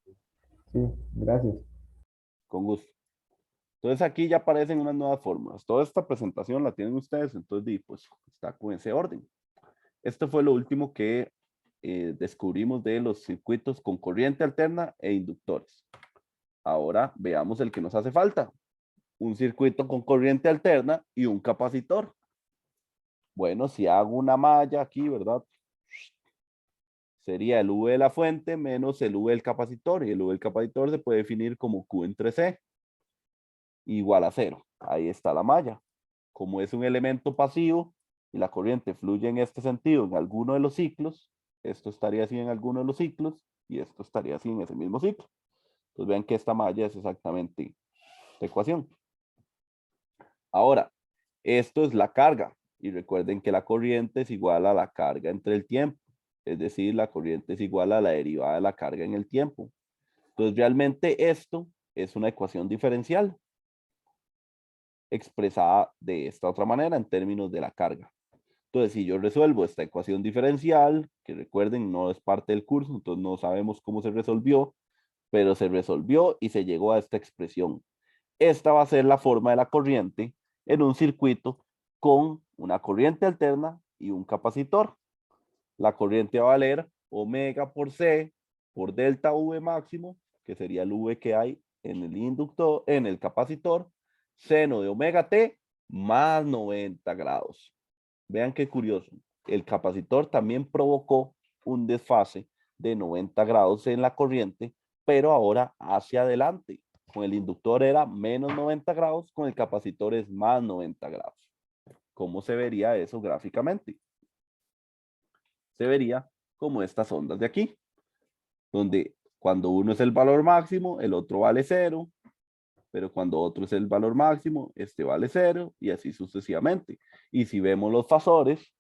sí, gracias.
Con gusto. Entonces aquí ya aparecen unas nuevas fórmulas. Toda esta presentación la tienen ustedes, entonces pues está con ese orden. Esto fue lo último que descubrimos de los circuitos con corriente alterna e inductores. Ahora veamos el que nos hace falta. Un circuito con corriente alterna y un capacitor. Bueno, si hago una malla aquí, ¿verdad? Sería el V de la fuente menos el V del capacitor. Y el V del capacitor se puede definir como Q entre C igual a 0. Ahí está la malla. Como es un elemento pasivo y la corriente fluye en este sentido en alguno de los ciclos, esto estaría así en alguno de los ciclos y esto estaría así en ese mismo ciclo. Entonces vean que esta malla es exactamente esta ecuación. Ahora, esto es la carga y recuerden que la corriente es igual a la carga entre el tiempo. Es decir, la corriente es igual a la derivada de la carga en el tiempo. Entonces realmente esto es una ecuación diferencial expresada de esta otra manera en términos de la carga. Entonces, si yo resuelvo esta ecuación diferencial, que recuerden, no es parte del curso, entonces no sabemos cómo se resolvió, pero se resolvió y se llegó a esta expresión. Esta va a ser la forma de la corriente en un circuito con una corriente alterna y un capacitor. La corriente va a valer omega por C por delta V máximo, que sería el V que hay en el inductor, en el capacitor, seno de omega T más 90 grados. Vean qué curioso. El capacitor también provocó un desfase de 90 grados en la corriente, pero ahora hacia adelante. Con el inductor era menos 90 grados, con el capacitor es más 90 grados. ¿Cómo se vería eso gráficamente? Se vería como estas ondas de aquí, donde cuando uno es el valor máximo, el otro vale 0, pero cuando otro es el valor máximo, este vale 0 y así sucesivamente. Y si vemos los fasores,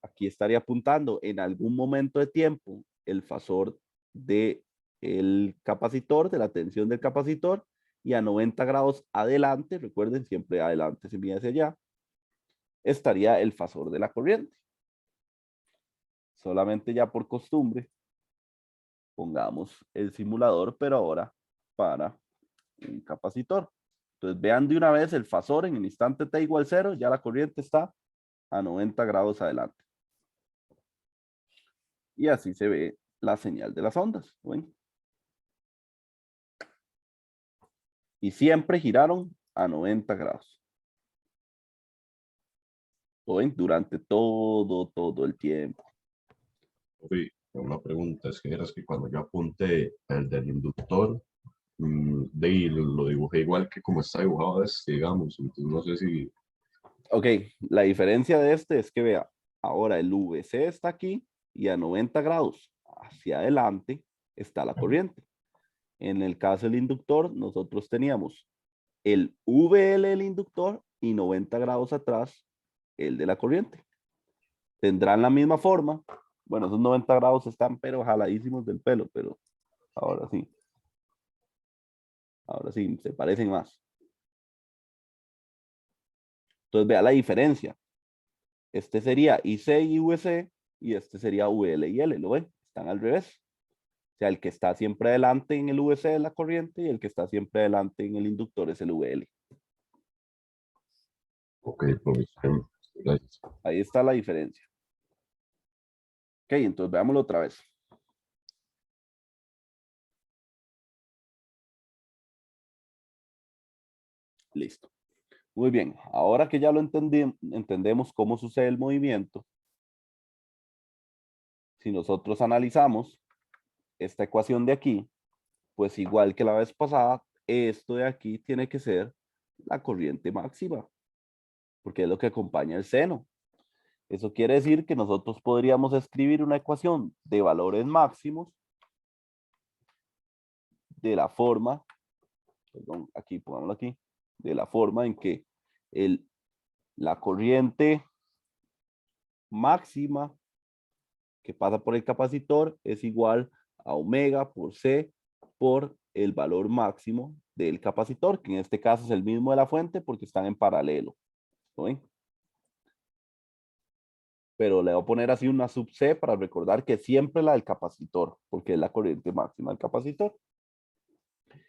aquí estaría apuntando en algún momento de tiempo el fasor del capacitor, de la tensión del capacitor, y a 90 grados adelante, recuerden, siempre adelante se mide hacia allá, estaría el fasor de la corriente. Solamente ya por costumbre, pongamos el simulador, pero ahora para un capacitor. Entonces vean de una vez el fasor en el instante t igual 0, ya la corriente está a 90 grados adelante. Y así se ve la señal de las ondas. ¿Ven? Y siempre giraron a 90 grados. ¿Ven? Durante todo el tiempo.
Uy, una pregunta, es que eras que cuando yo apunté el del inductor, lo dibujé igual que como está dibujado este, digamos, entonces no sé si,
Ok, la diferencia de este es que vea, ahora el VC está aquí y a 90 grados hacia adelante está la corriente. En el caso del inductor, nosotros teníamos el VL del inductor y 90 grados atrás el de la corriente. Tendrán la misma forma. Bueno, esos 90 grados están pero jaladísimos del pelo, pero ahora sí se parecen más. Entonces vea la diferencia. Este sería IC y VC y este sería VL y L, ¿lo ven? Están al revés. O sea, el que está siempre adelante en el VC es la corriente y el que está siempre adelante en el inductor es el VL.
Ok, profesor. Gracias.
Ahí está la diferencia. Ok, entonces veámoslo otra vez. Listo. Muy bien. Ahora que ya lo entendemos cómo sucede el movimiento, si nosotros analizamos esta ecuación de aquí, pues igual que la vez pasada, esto de aquí tiene que ser la corriente máxima, porque es lo que acompaña el seno. Eso quiere decir que nosotros podríamos escribir una ecuación de valores máximos de la forma, perdón, aquí, pongámoslo aquí, de la forma en que la corriente máxima que pasa por el capacitor es igual a omega por C por el valor máximo del capacitor, que en este caso es el mismo de la fuente porque están en paralelo. ¿No ven? Pero le voy a poner así una sub C para recordar que siempre la del capacitor, porque es la corriente máxima del capacitor.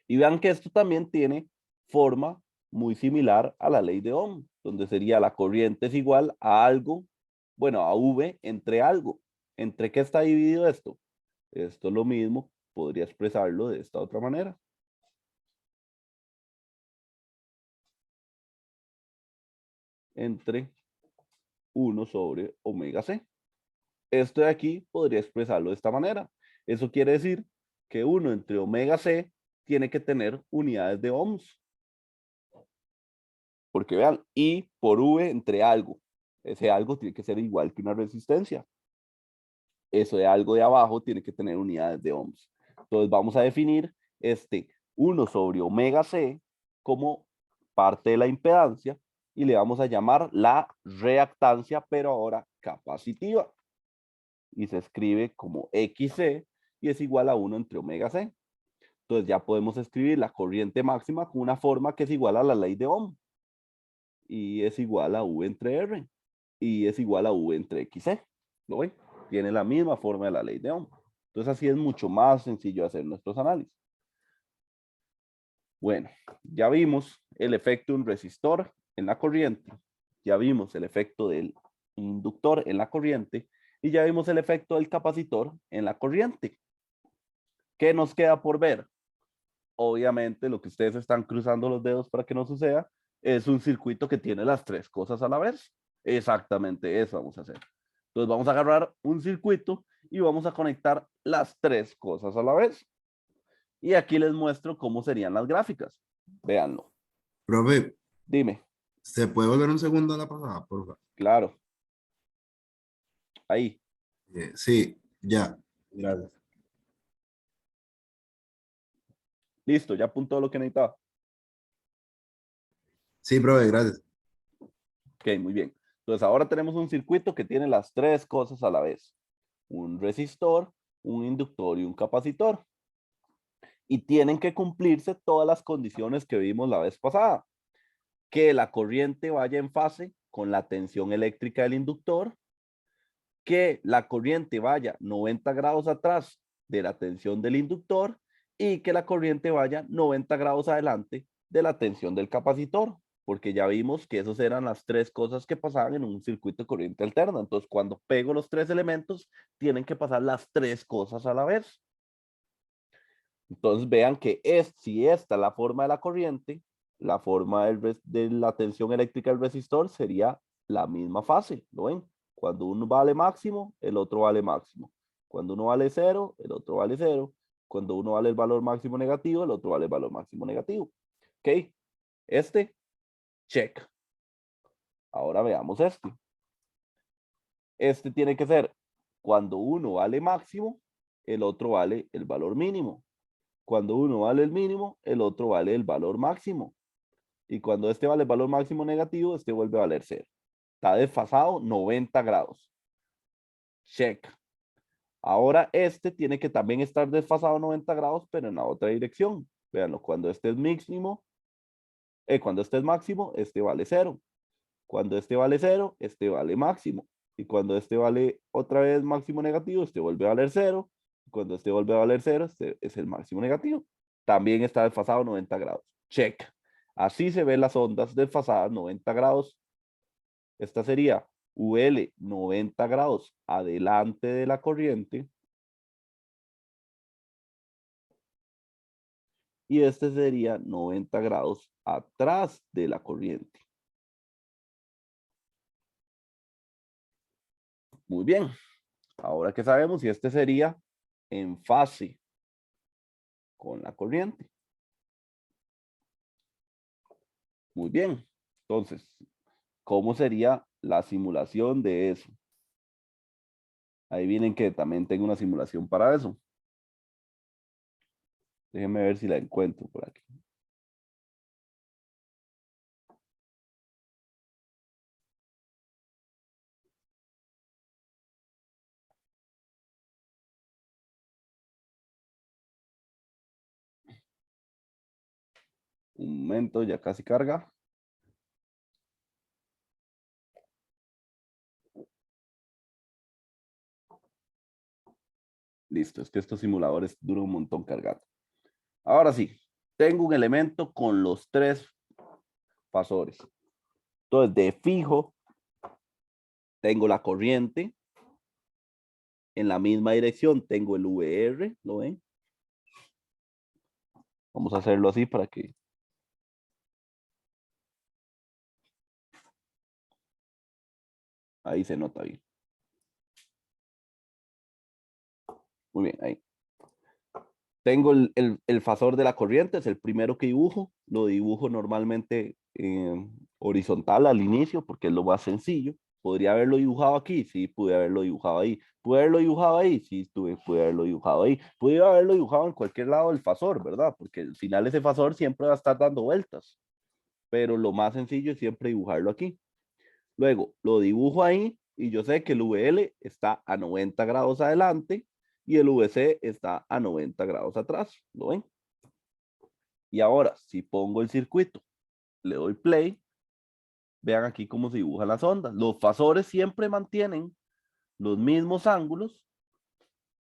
Y vean que esto también tiene forma muy similar a la ley de Ohm, donde sería la corriente es igual a algo, bueno, a V entre algo. ¿Entre qué está dividido esto? Esto es lo mismo, podría expresarlo de esta otra manera. Entre 1 sobre omega C. Esto de aquí podría expresarlo de esta manera. Eso quiere decir que 1 entre omega C tiene que tener unidades de ohms. Porque vean, I por V entre algo. Ese algo tiene que ser igual que una resistencia. Eso de algo de abajo tiene que tener unidades de ohms. Entonces vamos a definir este 1 sobre omega C como parte de la impedancia y le vamos a llamar la reactancia, pero ahora capacitiva. Y se escribe como XC y es igual a 1 entre omega C. Entonces ya podemos escribir la corriente máxima con una forma que es igual a la ley de Ohm. Y es igual a V entre R. Y es igual a V entre XC. ¿Lo ven? Tiene la misma forma de la ley de Ohm. Entonces así es mucho más sencillo hacer nuestros análisis. Bueno, ya vimos el efecto de un resistor en la corriente. Ya vimos el efecto del inductor en la corriente. Y ya vimos el efecto del capacitor en la corriente. ¿Qué nos queda por ver? Obviamente lo que ustedes están cruzando los dedos para que no suceda es un circuito que tiene las tres cosas a la vez. Exactamente eso vamos a hacer. Entonces vamos a agarrar un circuito y vamos a conectar las tres cosas a la vez. Y aquí les muestro cómo serían las gráficas. Véanlo.
Profe,
Dime.
¿se puede volver un segundo a la pasada, por favor?
Claro. Ahí.
Sí, ya. Gracias.
Listo, ya apuntó lo que necesitaba.
Sí, profe, gracias.
Ok, muy bien. Entonces ahora tenemos un circuito que tiene las tres cosas a la vez. Un resistor, un inductor y un capacitor. Y tienen que cumplirse todas las condiciones que vimos la vez pasada. Que la corriente vaya en fase con la tensión eléctrica del inductor, que la corriente vaya 90 grados atrás de la tensión del inductor y que la corriente vaya 90 grados adelante de la tensión del capacitor, porque ya vimos que esas eran las tres cosas que pasaban en un circuito de corriente alterna. Entonces, cuando pego los tres elementos, tienen que pasar las tres cosas a la vez. Entonces vean que si esta es la forma de la corriente, la forma de la tensión eléctrica del resistor sería la misma fase, ¿lo ven? Cuando uno vale máximo, el otro vale máximo. Cuando uno vale cero, el otro vale cero. Cuando uno vale el valor máximo negativo, el otro vale el valor máximo negativo. ¿Ok? Este, check. Ahora veamos este. Este tiene que ser cuando uno vale máximo, el otro vale el valor mínimo. Cuando uno vale el mínimo, el otro vale el valor máximo. Y cuando este vale el valor máximo negativo, este vuelve a valer 0. Está desfasado 90 grados. Check. Ahora este tiene que también estar desfasado 90 grados, pero en la otra dirección. Véanlo, cuando este es máximo, este vale 0. Cuando este vale 0, este vale máximo. Y cuando este vale otra vez máximo negativo, este vuelve a valer 0. Y cuando este vuelve a valer 0, este es el máximo negativo. También está desfasado 90 grados. Check. Así se ven las ondas desfasadas 90 grados. Esta sería UL 90 grados adelante de la corriente. Y este sería 90 grados atrás de la corriente. Muy bien. Ahora que sabemos, y este sería en fase con la corriente. Muy bien. Entonces, ¿cómo sería la simulación de eso? Ahí vienen que también tengo una simulación para eso. Déjenme ver si la encuentro por aquí. Un momento, ya casi carga. Listo, es que estos simuladores duran un montón cargando. Ahora sí, tengo un elemento con los 3 fasores. Entonces, de fijo, tengo la corriente. En la misma dirección tengo el VR, ¿lo ven? Vamos a hacerlo así para que... Ahí se nota bien. Muy bien, ahí. Tengo el fasor de la corriente, es el primero que dibujo. Lo dibujo normalmente horizontal al inicio porque es lo más sencillo. ¿Podría haberlo dibujado aquí? Sí, pude haberlo dibujado ahí. ¿Pude haberlo dibujado ahí? Sí, pude haberlo dibujado ahí. Pude haberlo dibujado en cualquier lado del fasor, ¿verdad? Porque al final ese fasor siempre va a estar dando vueltas. Pero lo más sencillo es siempre dibujarlo aquí. Luego lo dibujo ahí y yo sé que el VL está a 90 grados adelante y el VC está a 90 grados atrás. ¿Lo ven? Y ahora, si pongo el circuito, le doy play, vean aquí cómo se dibujan las ondas. Los fasores siempre mantienen los mismos ángulos,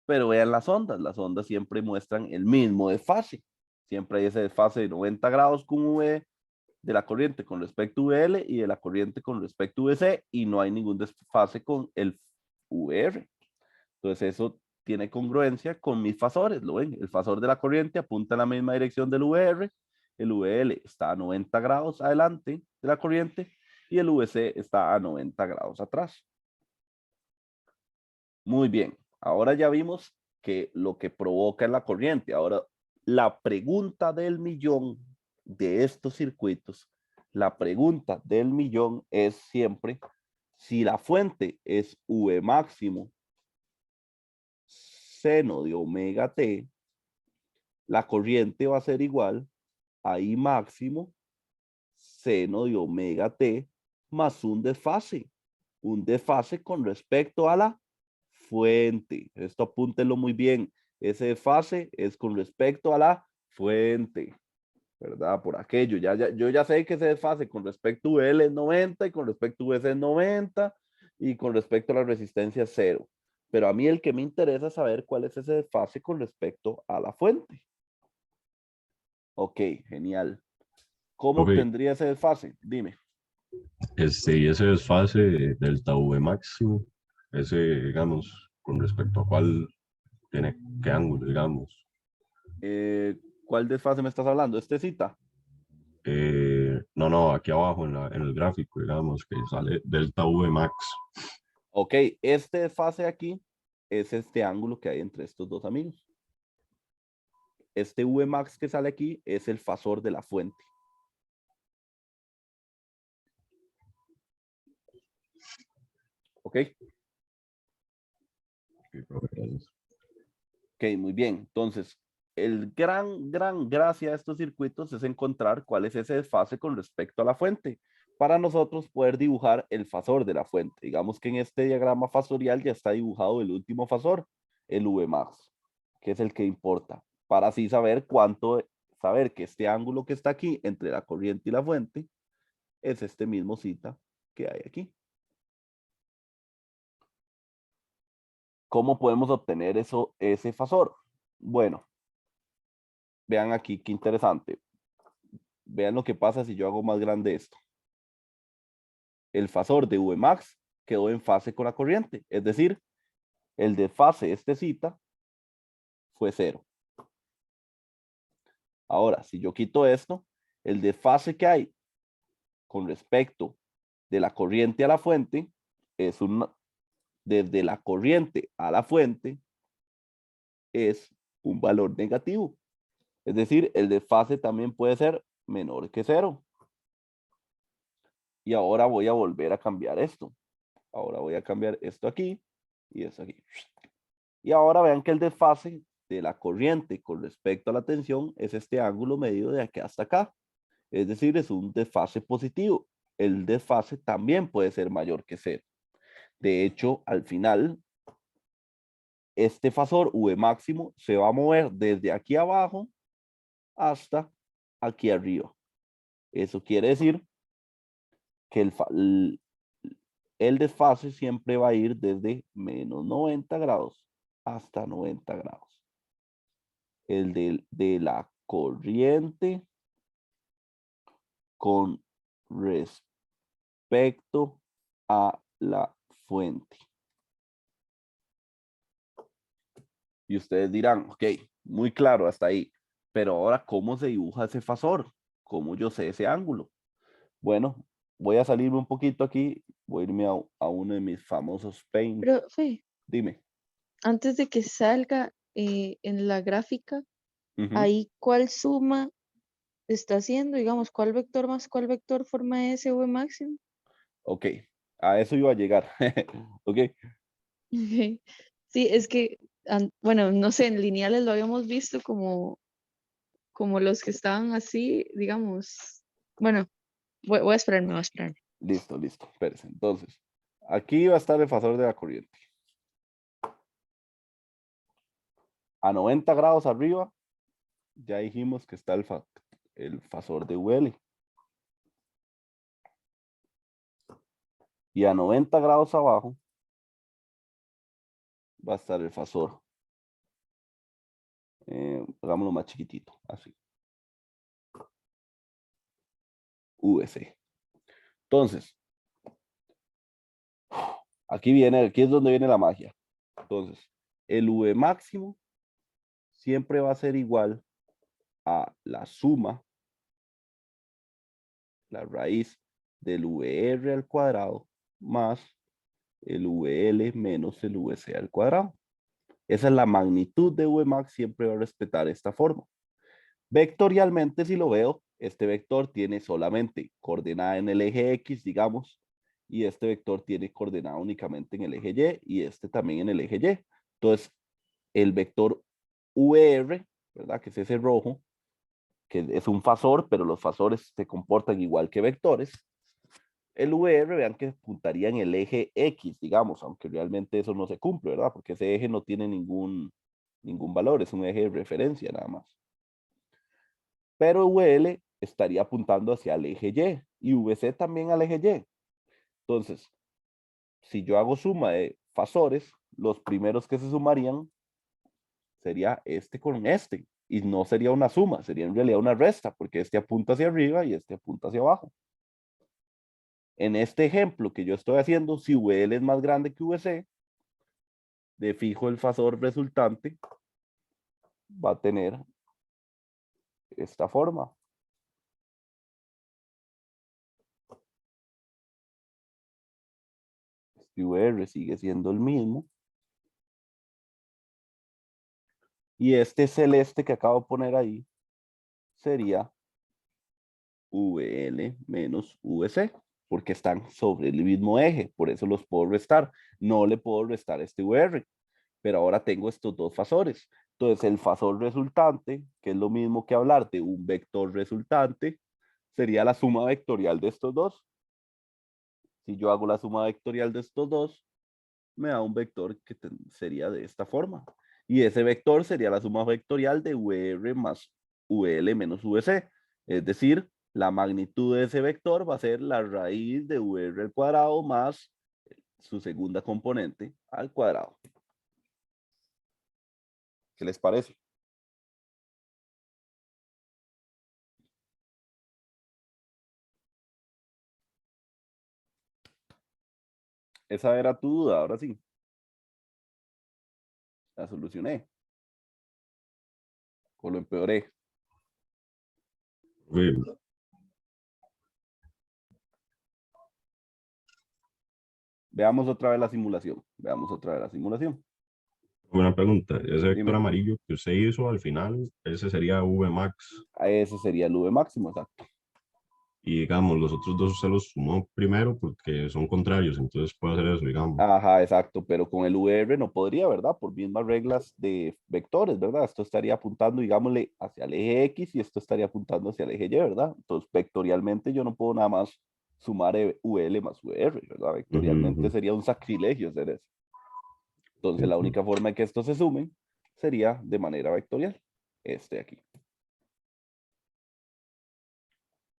pero vean las ondas siempre muestran el mismo desfase. Siempre hay ese desfase de 90 grados con V de la corriente con respecto a VL y de la corriente con respecto a VC y no hay ningún desfase con el VR. Entonces eso tiene congruencia con mis fasores, ¿lo ven? El fasor de la corriente apunta en la misma dirección del VR, el VL está a 90 grados adelante de la corriente y el VC está a 90 grados atrás. Muy bien, ahora ya vimos que lo que provoca es la corriente. Ahora, la pregunta del millón de estos circuitos, la pregunta del millón es siempre si la fuente es V máximo seno de omega t, la corriente va a ser igual a I máximo seno de omega t más un desfase con respecto a la fuente. Esto apúntenlo muy bien. Ese desfase es con respecto a la fuente, ¿verdad? Por aquello. Yo ya sé que ese desfase con respecto a L es 90 y con respecto a S es 90 y con respecto a la resistencia es 0. Pero a mí el que me interesa es saber cuál es ese desfase con respecto a la fuente. Ok, genial. ¿Cómo
Ok,
obtendría ese desfase? Dime.
y ese desfase delta V máximo, ese, digamos, con respecto a cuál tiene, qué ángulo, digamos.
¿Cuál desfase me estás hablando? ¿Este cita?
No, no, aquí abajo en el gráfico, digamos, que sale delta V max.
Ok, este desfase aquí es este ángulo que hay entre estos dos amigos. Este Vmax que sale aquí es el fasor de la fuente. ¿Ok? Ok, muy bien. Entonces, el gran gracia de estos circuitos es encontrar cuál es ese desfase con respecto a la fuente para nosotros poder dibujar el fasor de la fuente. Digamos que en este diagrama fasorial ya está dibujado el último fasor, el Vmax, que es el que importa, para así saber saber que este ángulo que está aquí entre la corriente y la fuente es este mismo cita que hay aquí. ¿Cómo podemos obtener ese fasor? Bueno, vean aquí qué interesante. Vean lo que pasa si yo hago más grande esto. El fasor de Vmax quedó en fase con la corriente, es decir, el desfase zeta fue 0. Ahora, si yo quito esto, el desfase que hay con respecto de la corriente a la fuente es desde la corriente a la fuente es un valor negativo. Es decir, el desfase también puede ser menor que 0. Y ahora voy a volver a cambiar esto. Ahora voy a cambiar esto aquí y esto aquí. Y ahora vean que el desfase de la corriente con respecto a la tensión es este ángulo medido de aquí hasta acá. Es decir, es un desfase positivo. El desfase también puede ser mayor que 0. De hecho, al final, este fasor V máximo se va a mover desde aquí abajo hasta aquí arriba. Eso quiere decir que el desfase siempre va a ir desde menos 90 grados hasta 90 grados. El de la corriente con respecto a la fuente. Y ustedes dirán, ok, muy claro hasta ahí, pero ahora, ¿cómo se dibuja ese fasor? ¿Cómo yo sé ese ángulo? Bueno, voy a salirme un poquito aquí, voy a irme a uno de mis famosos paint.
Profe,
Dime.
antes de que salga en la gráfica,
Ujú.
ahí cuál suma está haciendo, digamos, cuál vector más cuál vector forma ese V máximo.
Ok, a eso iba a llegar. Ok,
Ok. Sí, es que, bueno, no sé, en lineales lo habíamos visto como los que estaban así, digamos. Bueno, voy a esperarme, voy a esperarme.
listo, listo. Espérense. Entonces, aquí va a estar el fasor de la corriente. A 90 grados arriba, ya dijimos que está el fasor de UL. Y a 90 grados abajo va a estar el fasor. Hagámoslo más chiquitito, así. VC. Entonces, aquí es donde viene la magia. Entonces, el V máximo siempre va a ser igual a la suma, la raíz del VR al cuadrado más el VL menos el VC al cuadrado. Esa es la magnitud de Vmax, siempre va a respetar esta forma. Vectorialmente, si lo veo, este vector tiene solamente coordenada en el eje X, digamos, y este vector tiene coordenada únicamente en el eje Y y este también en el eje Y. Entonces, el vector VR, ¿verdad? Que es ese rojo, que es un fasor, pero los fasores se comportan igual que vectores. El VR, vean que apuntaría en el eje X, digamos, aunque realmente eso no se cumple, ¿verdad? Porque ese eje no tiene ningún valor, es un eje de referencia nada más. Pero VL estaría apuntando hacia el eje Y y VC también al eje Y. Entonces, si yo hago suma de fasores, los primeros que se sumarían sería este con este. Y no sería una suma, sería en realidad una resta, porque este apunta hacia arriba y este apunta hacia abajo. En este ejemplo que yo estoy haciendo, si VL es más grande que VC, de fijo el fasor resultante va a tener esta forma. Este VR sigue siendo el mismo. Y este celeste que acabo de poner ahí sería VL menos VC, porque están sobre el mismo eje, por eso los puedo restar. No le puedo restar este VR, pero ahora tengo estos dos fasores. Entonces el fasor resultante, que es lo mismo que hablar de un vector resultante, sería la suma vectorial de estos dos. Si yo hago la suma vectorial de estos dos, me da un vector que sería de esta forma. Y ese vector sería la suma vectorial de VR más VL menos VC. Es decir, la magnitud de ese vector va a ser la raíz de VR al cuadrado más su segunda componente al cuadrado. ¿Qué les parece? Esa era tu duda, ahora sí. La solucioné. O lo empeoré.
Profe,
Veamos otra vez la simulación. Veamos otra vez la simulación.
una pregunta. Ese vector
Dime.
amarillo que usted hizo al final, ese sería Vmax.
Ese sería el V máximo, exacto.
Y digamos, los otros dos usted los sumó primero porque son contrarios, entonces puede hacer eso, digamos.
Ajá, exacto, pero con el VR no podría, ¿verdad? Por mismas reglas de vectores, ¿verdad? Esto estaría apuntando, digámosle, hacia el eje X y esto estaría apuntando hacia el eje Y, ¿verdad? Entonces, vectorialmente yo no puedo nada más sumar VL más VR, ¿verdad? Vectorialmente
Ujú,
sería un sacrilegio hacer eso. Entonces, la
ujú.
única forma de que esto se sumen sería de manera vectorial, este aquí.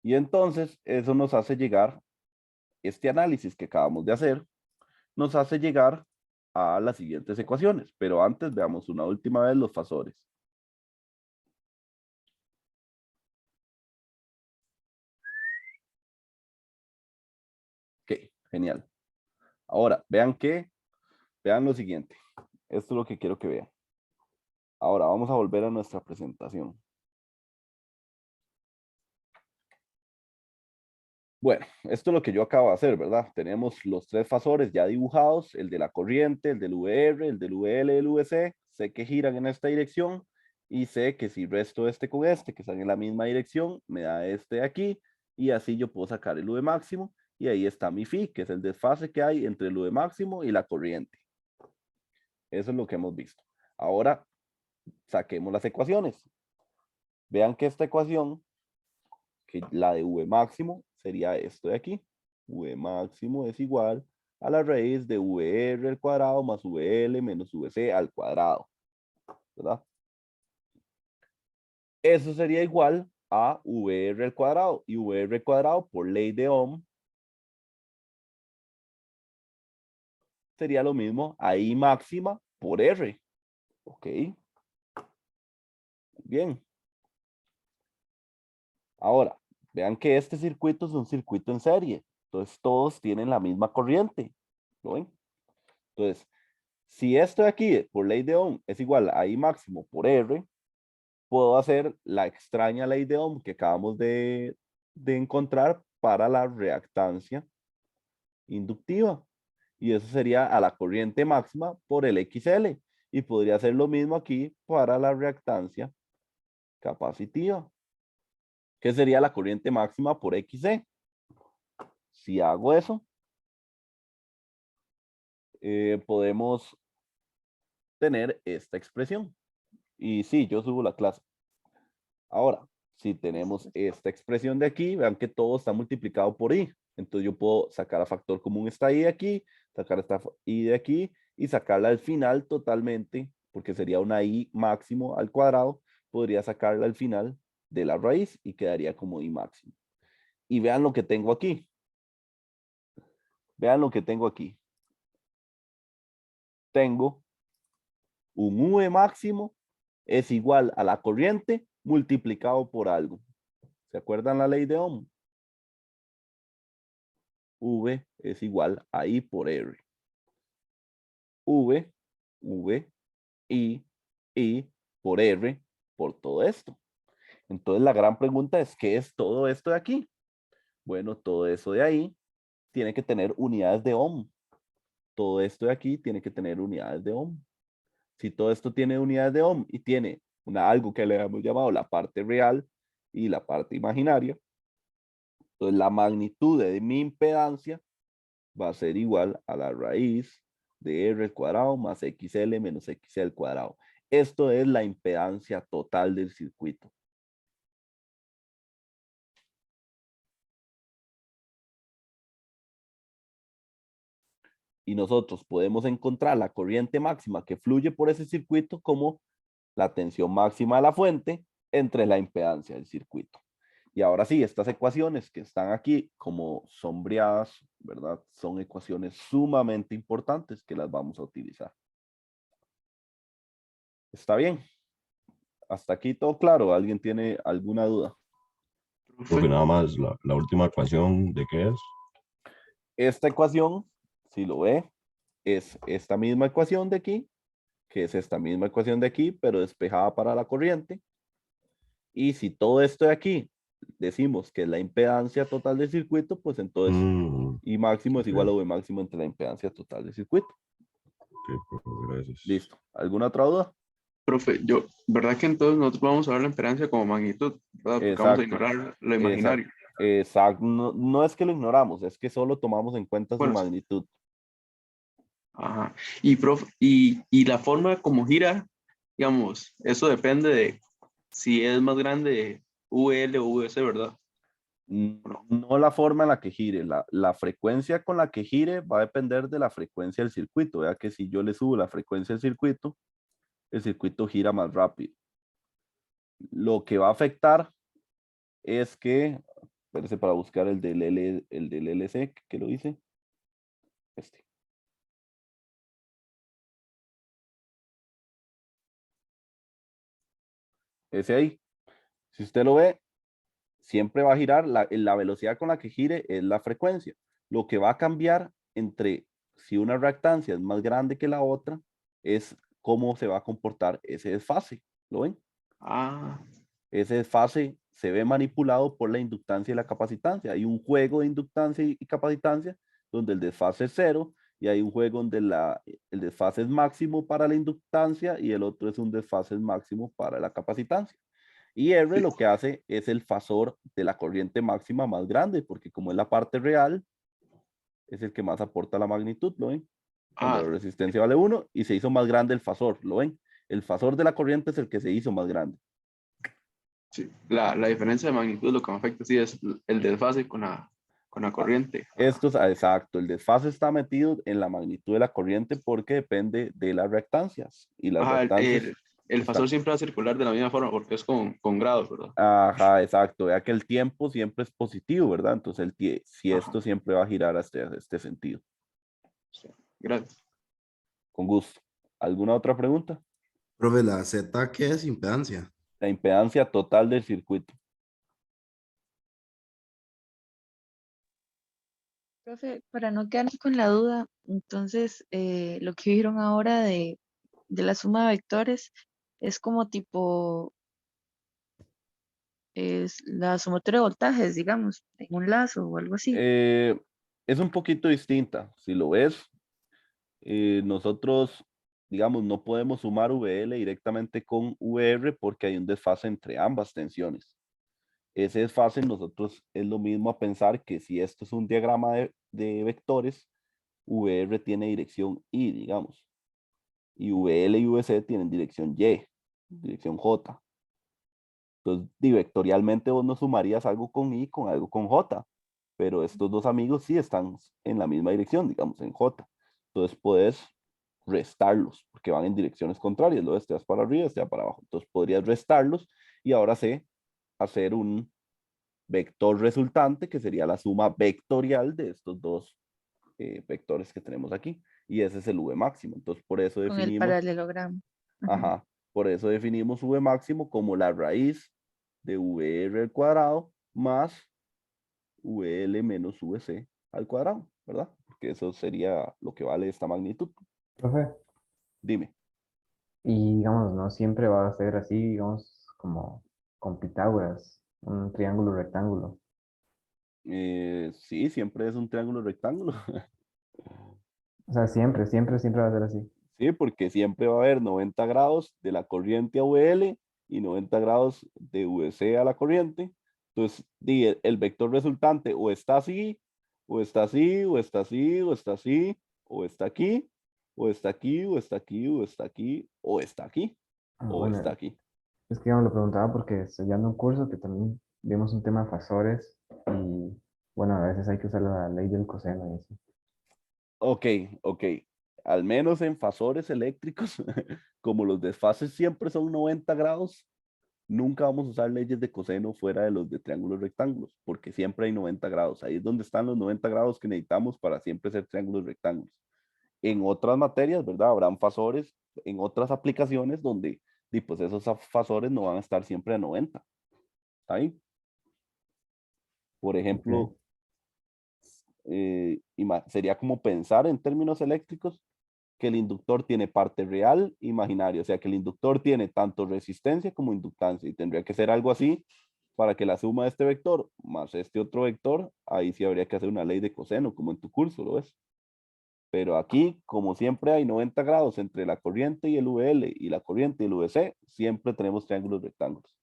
Y entonces, eso nos hace llegar, este análisis que acabamos de hacer, nos hace llegar a las siguientes ecuaciones, pero antes veamos una última vez los fasores. Ok, genial. Ahora, vean lo siguiente. Esto es lo que quiero que vean. Ahora, vamos a volver a nuestra presentación. Bueno, esto es lo que yo acabo de hacer, ¿verdad? Tenemos los tres fasores ya dibujados, el de la corriente, el del VR, el del VL, el VC. Sé que giran en esta dirección y sé que si resto este con este, que están en la misma dirección, me da este de aquí y así yo puedo sacar el V máximo y ahí está mi phi, que es el desfase que hay entre el V máximo y la corriente. Eso es lo que hemos visto. Ahora, saquemos las ecuaciones. Vean que esta ecuación, que la de V máximo, sería esto de aquí. V máximo es igual a la raíz de VR al cuadrado más VL menos VC al cuadrado, ¿verdad? Eso sería igual a VR al cuadrado. Y VR al cuadrado, por ley de Ohm, sería lo mismo a I máxima por R. ¿Ok? Bien. Ahora, vean que este circuito es un circuito en serie. Entonces, todos tienen la misma corriente. ¿Lo ven? Entonces, si esto de aquí, por ley de Ohm, es igual a I máximo por R, puedo hacer la extraña ley de Ohm que acabamos de encontrar para la reactancia inductiva. Y eso sería a la corriente máxima por el XL. Y podría hacer lo mismo aquí para la reactancia capacitiva, que sería la corriente máxima por XC. Si hago eso, podemos tener esta expresión. Y sí, yo subo la clase. Ahora, si tenemos esta expresión de aquí, vean que todo está multiplicado por i. Entonces yo puedo sacar a factor común esta i de aquí, sacar esta i de aquí y sacarla al final totalmente, porque sería una i máximo al cuadrado. Podría sacarla al final de la raíz y quedaría como i máximo. Y vean lo que tengo aquí. Vean lo que tengo aquí. Tengo un v máximo es igual a la corriente multiplicado por algo. ¿Se acuerdan la ley de Ohm? V es igual a I por R. V, V, I por R por todo esto. Entonces la gran pregunta es, ¿qué es todo esto de aquí? Bueno, todo eso de ahí tiene que tener unidades de Ohm. Todo esto de aquí tiene que tener unidades de Ohm. Si todo esto tiene unidades de Ohm y tiene algo que le hemos llamado la parte real y la parte imaginaria, entonces la magnitud de mi impedancia va a ser igual a la raíz de R al cuadrado más XL menos XL al cuadrado. Esto es la impedancia total del circuito. Y nosotros podemos encontrar la corriente máxima que fluye por ese circuito como la tensión máxima de la fuente entre la impedancia del circuito. Y ahora sí, estas ecuaciones que están aquí como sombreadas, ¿verdad? Son ecuaciones sumamente importantes que las vamos a utilizar. ¿Está bien? Hasta aquí todo claro. ¿Alguien tiene alguna duda?
Profe, nada más, la última ecuación de qué es.
Esta ecuación, si lo ve, es esta misma ecuación de aquí, que es esta misma ecuación de aquí, pero despejada para la corriente. Y si todo esto de aquí decimos que es la impedancia total del circuito, pues entonces I máximo es igual a
Ok,
V máximo entre la impedancia total del circuito.
ok, profe, gracias.
Listo. ¿Alguna otra duda?
Profe, ¿verdad que entonces nosotros vamos a ver la impedancia como magnitud, ¿verdad? Porque vamos a
Exacto.
ignorar lo
Exacto.
imaginario.
Exacto. No, no es que lo ignoramos, es que solo tomamos en cuenta su
Bueno,
magnitud.
ajá. Y, profe, y la forma como gira, digamos, eso depende de si es más grande VL o VC, ¿verdad? No.
No la forma en la que gire, la frecuencia con la que gire va a depender de la frecuencia del circuito. Vea que si yo le subo la frecuencia del circuito, el circuito gira más rápido. Lo que va a afectar es que, espérese para buscar el del LC, que lo hice. Este. Ese ahí. Si usted lo ve, siempre va a girar, la velocidad con la que gire es la frecuencia. Lo que va a cambiar entre si una reactancia es más grande que la otra es cómo se va a comportar ese desfase. ¿Lo ven?
Ah,
Ese desfase se ve manipulado por la inductancia y la capacitancia. Hay un juego de inductancia y capacitancia donde el desfase es cero y hay un juego donde el desfase es máximo para la inductancia y el otro es un desfase máximo para la capacitancia. Y R
sí.
lo que hace es el fasor de la corriente máxima más grande, porque como es la parte real, es el que más aporta la magnitud, ¿lo ven? Cuando
Ah,
la resistencia vale 1 y se hizo más grande el fasor, ¿lo ven? El fasor de la corriente es el que se hizo más grande.
sí. La diferencia de magnitud lo que me afecta sí es el desfase con la corriente.
Esto es exacto, el desfase está metido en la magnitud de la corriente porque depende de las reactancias. Y las
Ajá,
reactancias
el
están.
fasor siempre va a circular de la misma forma porque es con grados, ¿verdad?
Ajá, exacto. Vea que el tiempo siempre es positivo, ¿verdad? Entonces, si
Ajá,
esto siempre va a girar a este sentido.
sí. Gracias.
Con gusto. ¿Alguna otra pregunta?
Profe, la Z, ¿qué es impedancia?
La impedancia total del circuito.
Profe, para no quedarnos con la duda, entonces lo que vieron ahora de la suma de vectores es como tipo es la sumatoria de voltajes, digamos, en un lazo o algo así.
Eh, es un poquito distinta. Si lo ves, nosotros, digamos, no podemos sumar VL directamente con VR porque hay un desfase entre ambas tensiones. Ese desfase nosotros es lo mismo a pensar que si esto es un diagrama de vectores, VR tiene dirección Y, digamos, y VL y VC tienen dirección Y, dirección J. Entonces, vectorialmente vos no sumarías algo con Y con algo con J, pero estos dos amigos sí están en la misma dirección, digamos, en J. Entonces, puedes restarlos, porque van en direcciones contrarias, lo este vas para arriba, este va para abajo. Entonces, podrías restarlos y ahora sé hacer un vector resultante, que sería la suma vectorial de estos dos vectores que tenemos aquí. Y ese es el V máximo. Entonces, por eso
Con el
definimos,
paralelogramo. Ajá.
ajá, por eso definimos V máximo como la raíz de VR al cuadrado más VL menos VC al cuadrado, ¿verdad? Porque eso sería lo que vale esta magnitud.
Profe,
Dime.
y digamos, no siempre va a ser así, digamos, como con Pitágoras, un triángulo rectángulo.
Sí, siempre es un triángulo rectángulo.
O sea, siempre va a ser así.
Sí, porque siempre va a haber 90 grados de la corriente a VL y 90 grados de VC a la corriente. Entonces, el vector resultante o está así, o está así, o está así, o está así, o está aquí, o está aquí, o está aquí, o está aquí, o está aquí,
Ah,
o está
bueno,
aquí.
es que digamos, lo preguntaba porque estoy dando un curso que también vimos un tema de fasores y bueno, a veces hay que usar la ley del coseno y así.
Ok, ok. Al menos en fasores eléctricos, como los desfases siempre son 90 grados, Nunca vamos a usar leyes de coseno fuera de los de triángulos rectángulos, porque siempre hay 90 grados. Ahí es donde están los 90 grados que necesitamos para siempre ser triángulos rectángulos. En otras materias, ¿verdad? Habrán fasores en otras aplicaciones donde pues esos fasores no van a estar siempre a 90. ¿Está bien? Por ejemplo, sería como pensar en términos eléctricos que el inductor tiene parte real e imaginaria, o sea que el inductor tiene tanto resistencia como inductancia y tendría que ser algo así para que la suma de este vector más este otro vector, ahí sí habría que hacer una ley de coseno, como en tu curso, ¿lo ves? Pero aquí, como siempre hay 90 grados entre la corriente y el VL y la corriente y el VC, siempre tenemos triángulos rectángulos.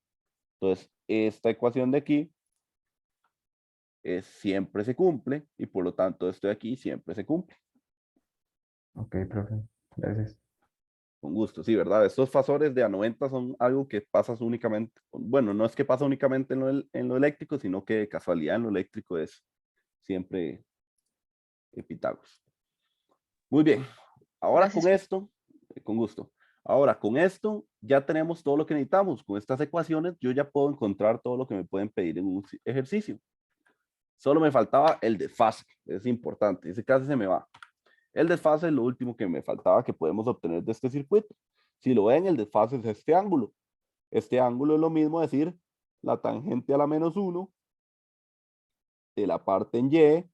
Entonces, esta ecuación de aquí siempre se cumple y por lo tanto esto de aquí siempre se cumple.
Ok, profe, gracias.
Con gusto, sí, ¿verdad? Estos fasores de a 90 son algo que pasa únicamente, bueno, no es que pasa únicamente en lo eléctrico, sino que de casualidad en lo eléctrico es siempre Pitágoras. Muy bien, ahora
Gracias.
con esto, con gusto. Ahora con esto ya tenemos todo lo que necesitamos. Con estas ecuaciones yo ya puedo encontrar todo lo que me pueden pedir en un ejercicio. Solo me faltaba el desfase, es importante, ese casi se me va. El desfase es lo último que me faltaba que podemos obtener de este circuito. Si lo ven, el desfase es este ángulo. Este ángulo es lo mismo decir la tangente a la -1 de la parte en Y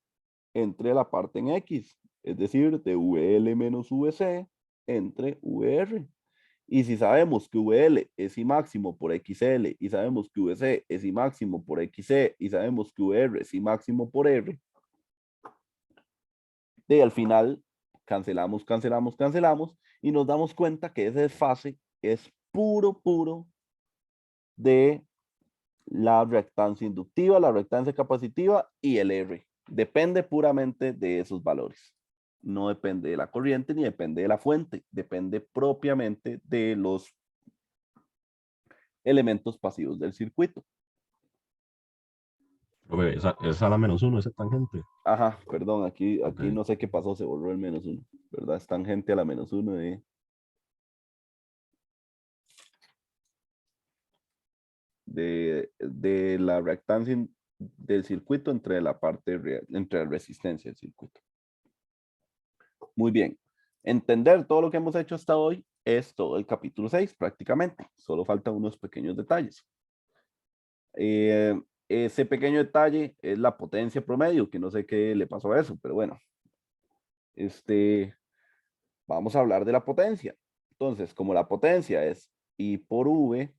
entre la parte en X, es decir, de VL menos VC entre VR. Y si sabemos que VL es I máximo por XL y sabemos que VC es I máximo por XC y sabemos que VR es I máximo por R, y al final cancelamos, cancelamos, cancelamos y nos damos cuenta que ese desfase es puro de la reactancia inductiva, la reactancia capacitiva y el R. Depende puramente de esos valores. No depende de la corriente ni depende de la fuente. Depende propiamente de los elementos pasivos del circuito.
Profe, esa a la -1, esa tangente.
Ajá, perdón, aquí
Ok.
no sé qué pasó, se borró el -1, ¿verdad? Es tangente a la -1 de la reactancia del circuito entre la parte real, entre la resistencia del circuito. Muy bien. Entender todo lo que hemos hecho hasta hoy es todo el capítulo 6 prácticamente. Solo faltan unos pequeños detalles. Ese pequeño detalle es la potencia promedio, que no sé qué le pasó a eso, pero bueno. Vamos a hablar de la potencia. Entonces, como la potencia es I por V,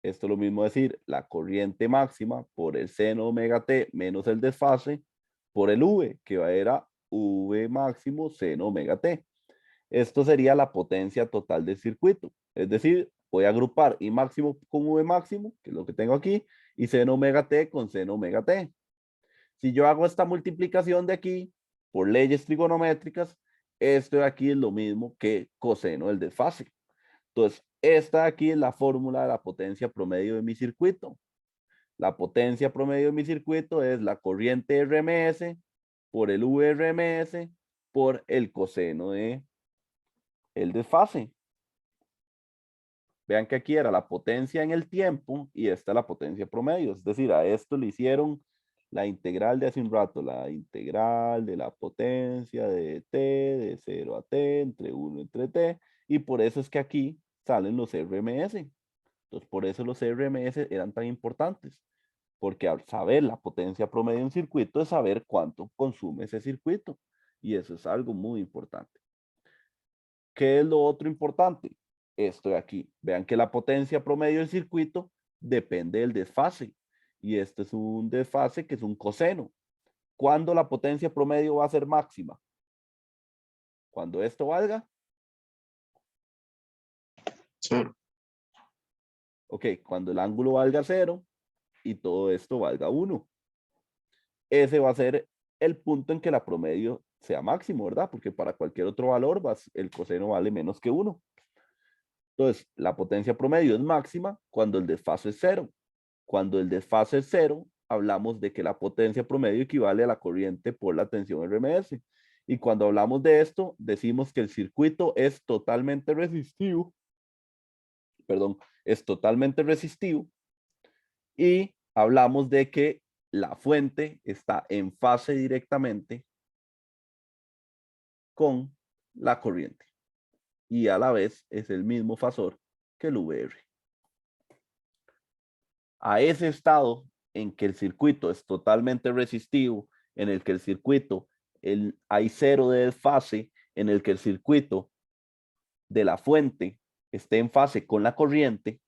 esto es lo mismo decir la corriente máxima por el seno omega t menos el desfase por el V, que va a ir a V máximo seno omega t. Esto sería la potencia total del circuito. Es decir, voy a agrupar I máximo con V máximo, que es lo que tengo aquí, y seno omega t con seno omega t. Si yo hago esta multiplicación de aquí por leyes trigonométricas, esto de aquí es lo mismo que coseno del desfase. Entonces, esta de aquí es la fórmula de la potencia promedio de mi circuito. La potencia promedio de mi circuito es la corriente RMS por el VRMS por el coseno de el desfase. Vean que aquí era la potencia en el tiempo y esta es la potencia promedio. Es decir, a esto le hicieron la integral de hace un rato, la integral de la potencia de t de 0 a t entre 1 entre t, y por eso es que aquí salen los RMS. Entonces, por eso los RMS eran tan importantes, porque al saber la potencia promedio de un circuito es saber cuánto consume ese circuito, y eso es algo muy importante. ¿Qué es lo otro importante? Esto de aquí. Vean que la potencia promedio del circuito depende del desfase. Y este es un desfase que es un coseno. ¿Cuándo la potencia promedio va a ser máxima? Cuando esto valga.
Cero.
Ok, cuando el ángulo valga 0 y todo esto valga 1. Ese va a ser el punto en que la promedio sea máximo, ¿verdad? Porque para cualquier otro valor el coseno vale menos que 1. Entonces, la potencia promedio es máxima cuando el desfase es 0. Cuando el desfase es 0, hablamos de que la potencia promedio equivale a la corriente por la tensión RMS. Y cuando hablamos de esto, decimos que el circuito es totalmente resistivo. Perdón, es totalmente resistivo Y hablamos de que la fuente está en fase directamente con la corriente. Y a la vez es el mismo fasor que el VR. A ese estado en que el circuito es totalmente resistivo, en el que el circuito hay cero de desfase, en el que el circuito de la fuente esté en fase con la corriente,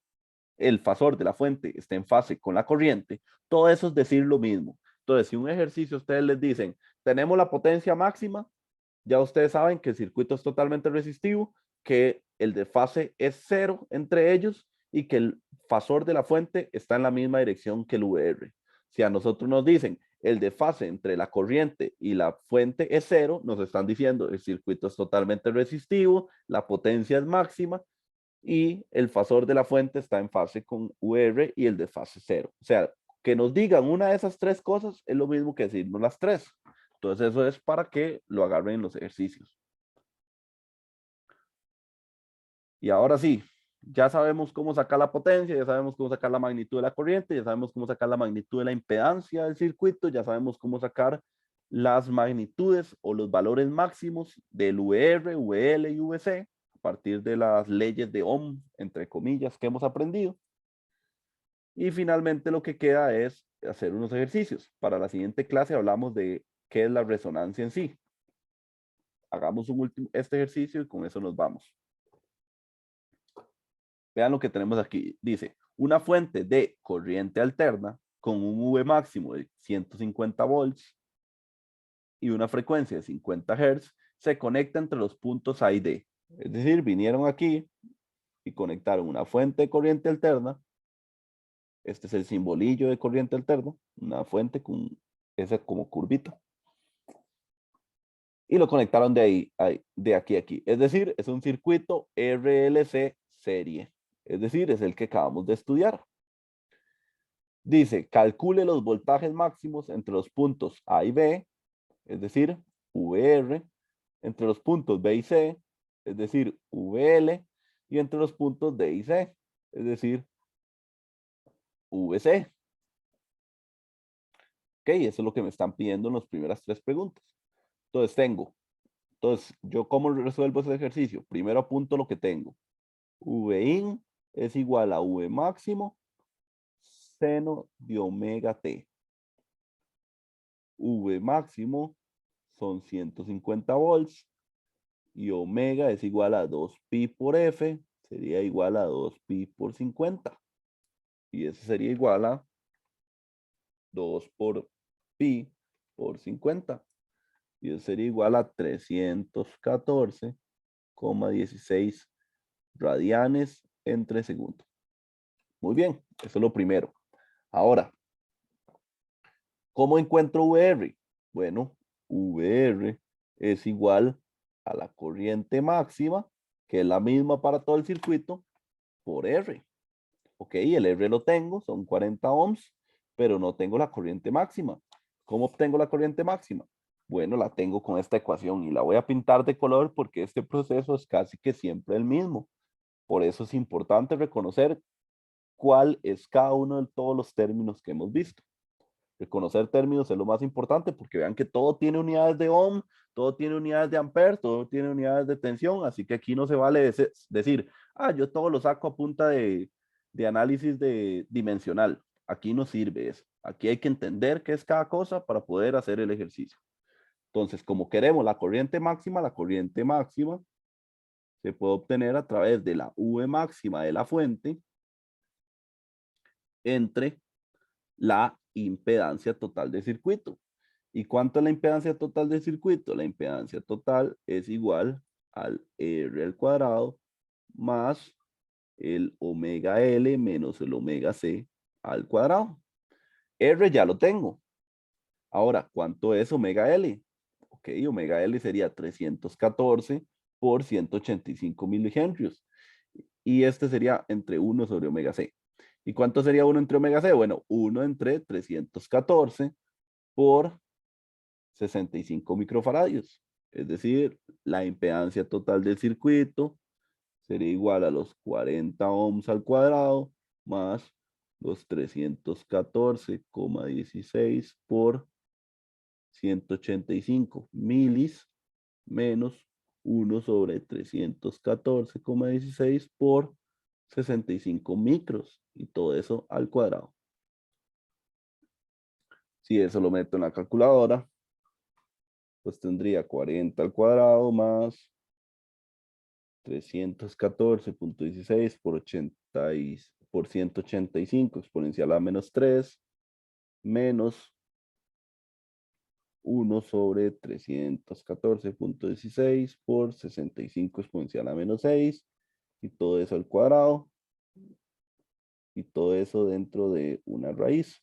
el fasor de la fuente esté en fase con la corriente, todo eso es decir lo mismo. Entonces, si un ejercicio ustedes les dicen, tenemos la potencia máxima, ya ustedes saben que el circuito es totalmente resistivo, que el desfase es cero entre ellos y que el fasor de la fuente está en la misma dirección que el VR. Si a nosotros nos dicen el desfase entre la corriente y la fuente es cero, nos están diciendo el circuito es totalmente resistivo, la potencia es máxima y el fasor de la fuente está en fase con VR y el desfase cero. O sea, que nos digan una de esas tres cosas es lo mismo que decirnos las tres. Entonces eso es para que lo agarren en los ejercicios. Y ahora sí, ya sabemos cómo sacar la potencia, ya sabemos cómo sacar la magnitud de la corriente, ya sabemos cómo sacar la magnitud de la impedancia del circuito, ya sabemos cómo sacar las magnitudes o los valores máximos del VR, VL y VC a partir de las leyes de Ohm, entre comillas, que hemos aprendido. Y finalmente lo que queda es hacer unos ejercicios. Para la siguiente clase hablamos de qué es la resonancia en sí. Hagamos este ejercicio y con eso nos vamos. Vean lo que tenemos aquí. Dice, una fuente de corriente alterna con un V máximo de 150 volts y una frecuencia de 50 Hz se conecta entre los puntos A y D. Es decir, vinieron aquí y conectaron una fuente de corriente alterna. Este es el simbolillo de corriente alterna, una fuente con ese como curvito. Y lo conectaron de aquí a aquí. Es decir, es un circuito RLC serie. Es decir, es el que acabamos de estudiar. Dice, calcule los voltajes máximos entre los puntos A y B, es decir, VR, entre los puntos B y C, es decir, VL, y entre los puntos D y C, es decir, VC. Ok, eso es lo que me están pidiendo en las primeras tres preguntas. Entonces, ¿yo cómo resuelvo ese ejercicio? Primero apunto lo que tengo. Vin es igual a V máximo seno de omega t. V máximo son 150 volts y omega es igual a 2pi por f, sería igual a 2pi por 50. Y eso sería igual a 2 por pi por 50. Y eso sería igual a 314,16 radianes entre segundos. Muy bien, eso es lo primero. Ahora, ¿cómo encuentro VR? Bueno, VR es igual a la corriente máxima, que es la misma para todo el circuito, por R. Ok, el R lo tengo, son 40 ohms, pero no tengo la corriente máxima. ¿Cómo obtengo la corriente máxima? Bueno, la tengo con esta ecuación y la voy a pintar de color porque este proceso es casi que siempre el mismo. Por eso es importante reconocer cuál es cada uno de todos los términos que hemos visto. Reconocer términos es lo más importante porque vean que todo tiene unidades de ohm, todo tiene unidades de ampere, todo tiene unidades de tensión, así que aquí no se vale decir, yo todo lo saco a punta de análisis dimensional. Aquí no sirve eso. Aquí hay que entender qué es cada cosa para poder hacer el ejercicio. Entonces, como queremos la corriente máxima se puede obtener a través de la V máxima de la fuente entre la impedancia total del circuito. ¿Y cuánto es la impedancia total del circuito? La impedancia total es igual al R al cuadrado más el omega L menos el omega C al cuadrado. R ya lo tengo. Ahora, ¿cuánto es omega L? Ok, omega L sería 314 por 185 milihenrios. Y este sería entre 1 sobre omega C. ¿Y cuánto sería 1 entre omega C? Bueno, 1 entre 314 por 65 microfaradios. Es decir, la impedancia total del circuito sería igual a los 40 ohms al cuadrado más los 314,16 por 185 milis menos 1 sobre 314,16 por 65 micros y todo eso al cuadrado. Si eso lo meto en la calculadora, pues tendría 40 al cuadrado más 314,16 por 185 exponencial a menos 3 menos 1 sobre 314,16 por 65 exponencial a menos 6 y todo eso al cuadrado y todo eso dentro de una raíz.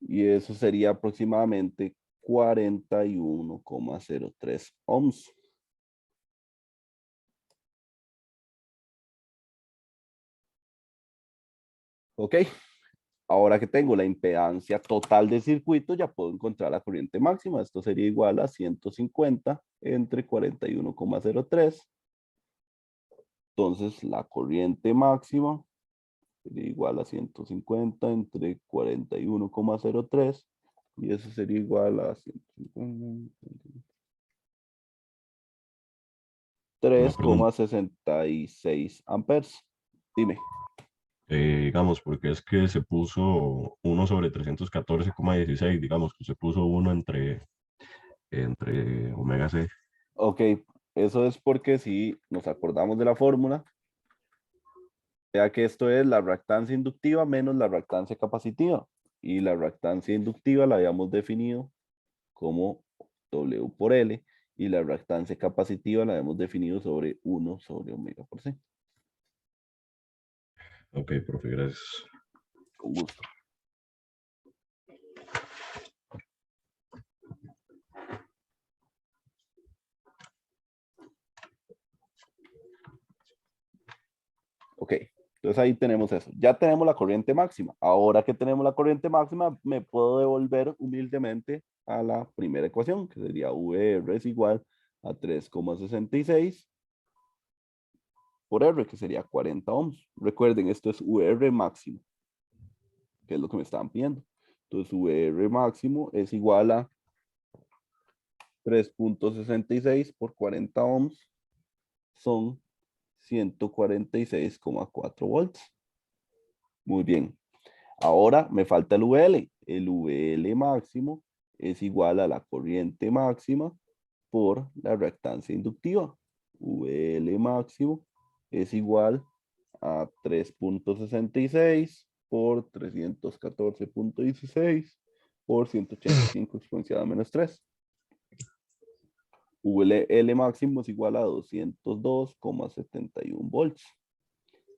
Y eso sería aproximadamente 41,03 ohms. Ok, ahora que tengo la impedancia total del circuito, ya puedo encontrar la corriente máxima. Esto sería igual a 150 entre 41,03. Entonces, la corriente máxima sería igual a 150 entre 41,03. Y eso sería igual a 3,66 amperes. Dime.
Digamos, porque es que se puso 1 sobre 314,16, digamos que se puso 1 entre omega C.
Ok, eso es porque si nos acordamos de la fórmula, ya que esto es la reactancia inductiva menos la reactancia capacitiva. Y la reactancia inductiva la habíamos definido como W por L y la reactancia capacitiva la habíamos definido sobre 1 sobre omega por C.
Ok, profe, gracias.
Con gusto. Ok, entonces ahí tenemos eso. Ya tenemos la corriente máxima. Ahora que tenemos la corriente máxima, me puedo devolver humildemente a la primera ecuación, que sería VR es igual a 3,66 por R, que sería 40 ohms. Recuerden, esto es VR máximo, que es lo que me estaban pidiendo. Entonces, VR máximo es igual a 3,66 por 40 ohms, son 146,4 volts. Muy bien. Ahora me falta el VL. El VL máximo es igual a la corriente máxima por la reactancia inductiva. VL máximo es igual a 3,66 por 314,16 por 185 exponencial a menos 3. VL máximo es igual a 202,71 volts.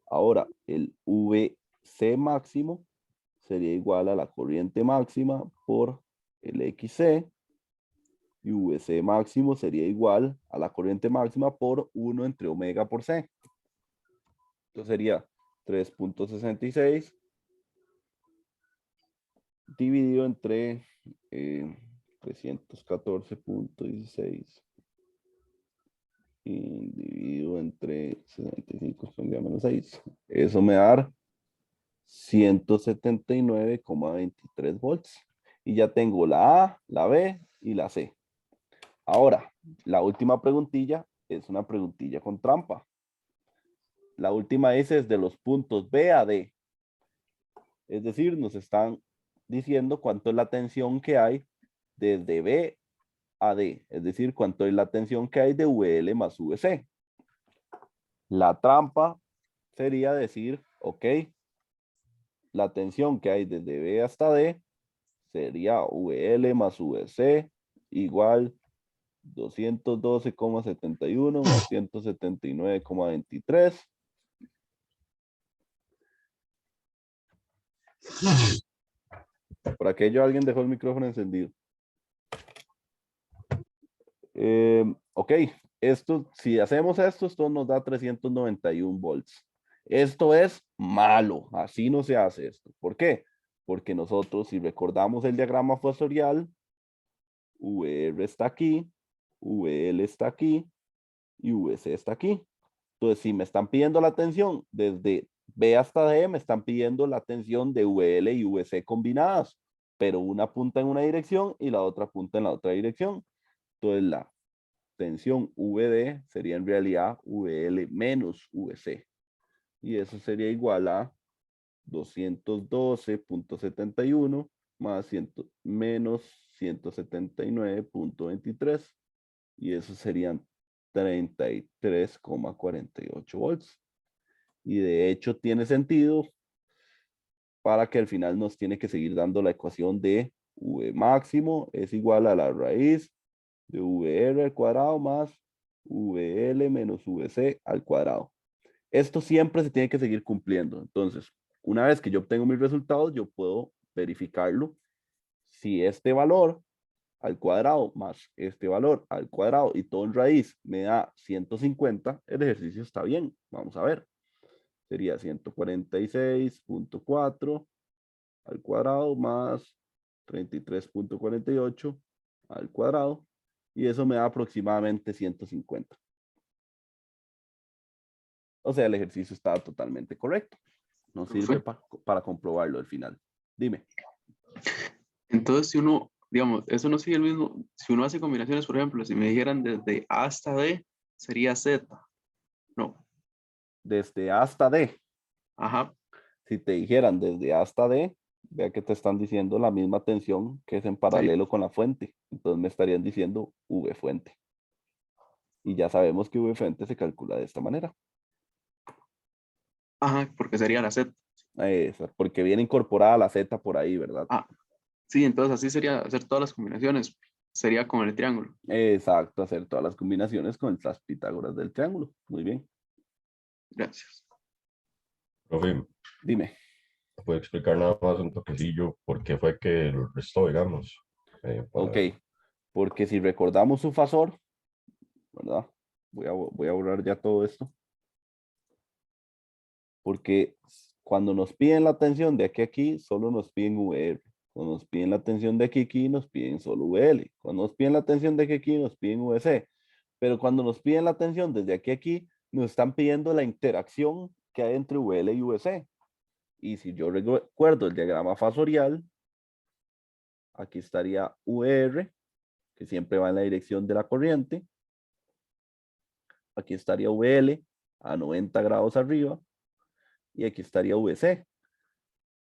Ahora, el VC máximo sería igual a la corriente máxima por el XC y VC máximo sería igual a la corriente máxima por 1 entre omega por C. Entonces sería 3,66 dividido entre 314,16 y dividido entre 65 menos 6. Eso me da 179,23 volts. Y ya tengo la A, la B y la C. Ahora, la última preguntilla es una preguntilla con trampa. La última es de los puntos B a D. Es decir, nos están diciendo cuánto es la tensión que hay desde B a D. Es decir, cuánto es la tensión que hay de VL más VC. La trampa sería decir, ok, la tensión que hay desde B hasta D sería VL más VC igual 212,71 más 179,23. Por aquello alguien dejó el micrófono encendido. Ok, si hacemos esto nos da 391 volts. Esto es malo, así no se hace esto. ¿Por qué? Porque nosotros, si recordamos el diagrama fosorial, VR está aquí, VL está aquí y VC está aquí. Entonces, si me están pidiendo la tensión desde B hasta D, me están pidiendo la tensión de VL y VC combinadas, pero una punta en una dirección y la otra punta en la otra dirección. Entonces, la tensión VD sería en realidad VL menos VC. Y eso sería igual a 212.71 más 100, menos 179.23. Y eso serían 33,48 volts. Y de hecho tiene sentido para que al final nos tiene que seguir dando la ecuación de V máximo es igual a la raíz de VR al cuadrado más VL menos VC al cuadrado. Esto siempre se tiene que seguir cumpliendo. Entonces, una vez que yo obtengo mis resultados, yo puedo verificarlo. Si este valor al cuadrado más este valor al cuadrado y todo en raíz me da 150, el ejercicio está bien. Vamos a ver. Sería 146.4 al cuadrado más 33.48 al cuadrado. Y eso me da aproximadamente 150. O sea, el ejercicio está totalmente correcto. Nos sirve para comprobarlo al final. Dime.
Entonces, si uno, digamos, eso no sigue el mismo, si uno hace combinaciones, por ejemplo, si me dijeran desde A hasta D, sería Z. No.
Desde A hasta D.
Ajá.
Si te dijeran desde A hasta D, vea que te están diciendo la misma tensión que es en paralelo con la fuente. Entonces me estarían diciendo V fuente. Y ya sabemos que V fuente se calcula de esta manera.
Ajá, porque sería la Z.
Porque viene incorporada la Z por ahí, ¿verdad?
Ah, sí, entonces así sería hacer todas las combinaciones. Sería con el triángulo.
Exacto, hacer todas las combinaciones con las Pitágoras del triángulo. Muy bien.
Gracias.
Profe,
Dime.
¿puede explicar nada más un toquecillo por qué fue que lo restó, digamos?
Ok, porque si recordamos su fasor, ¿verdad? Voy a borrar ya todo esto. Porque cuando nos piden la tensión de aquí a aquí, solo nos piden VR. Cuando nos piden la tensión de aquí a aquí, nos piden solo VL. Cuando nos piden la tensión de aquí a aquí, nos piden VC. Pero cuando nos piden la tensión desde aquí a aquí, nos están pidiendo la interacción que hay entre VL y VC. Y si yo recuerdo el diagrama fasorial, aquí estaría VR, que siempre va en la dirección de la corriente. Aquí estaría VL a 90 grados arriba. Y aquí estaría VC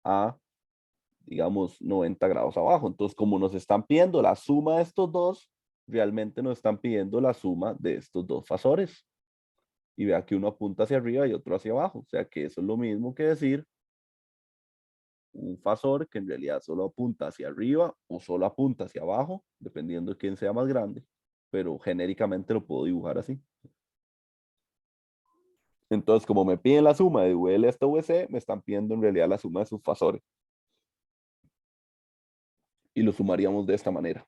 a, digamos, 90 grados abajo. Entonces, como nos están pidiendo la suma de estos dos, realmente nos están pidiendo la suma de estos dos fasores. Y vea que uno apunta hacia arriba y otro hacia abajo. O sea que eso es lo mismo que decir un fasor que en realidad solo apunta hacia arriba o solo apunta hacia abajo, dependiendo de quién sea más grande, pero genéricamente lo puedo dibujar así. Entonces, como me piden la suma de VL hasta VC, me están pidiendo en realidad la suma de sus fasores. Y lo sumaríamos de esta manera.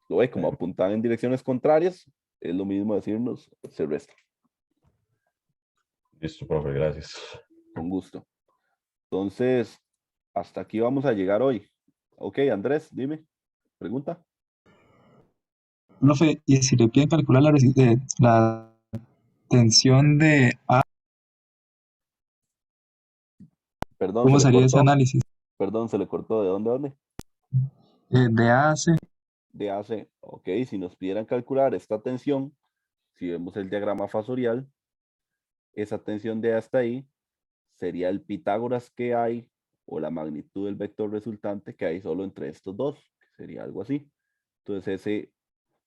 ¿Lo ve? Como apuntan en direcciones contrarias, es lo mismo decirnos, se resta.
Listo, profe, gracias.
Con gusto. Entonces, hasta aquí vamos a llegar hoy. Ok, Andrés, dime, pregunta.
Profe, y si le piden calcular la tensión de A,
Perdón, se
¿cómo
le
sería ese
cortó.
análisis?
Perdón, se le cortó. ¿De dónde a dónde?
De A a C.
De AC. Ok, si nos pidieran calcular esta tensión, si vemos el diagrama fasorial, esa tensión de hasta ahí sería el Pitágoras que hay o la magnitud del vector resultante que hay solo entre estos dos, que sería algo así. Entonces ese,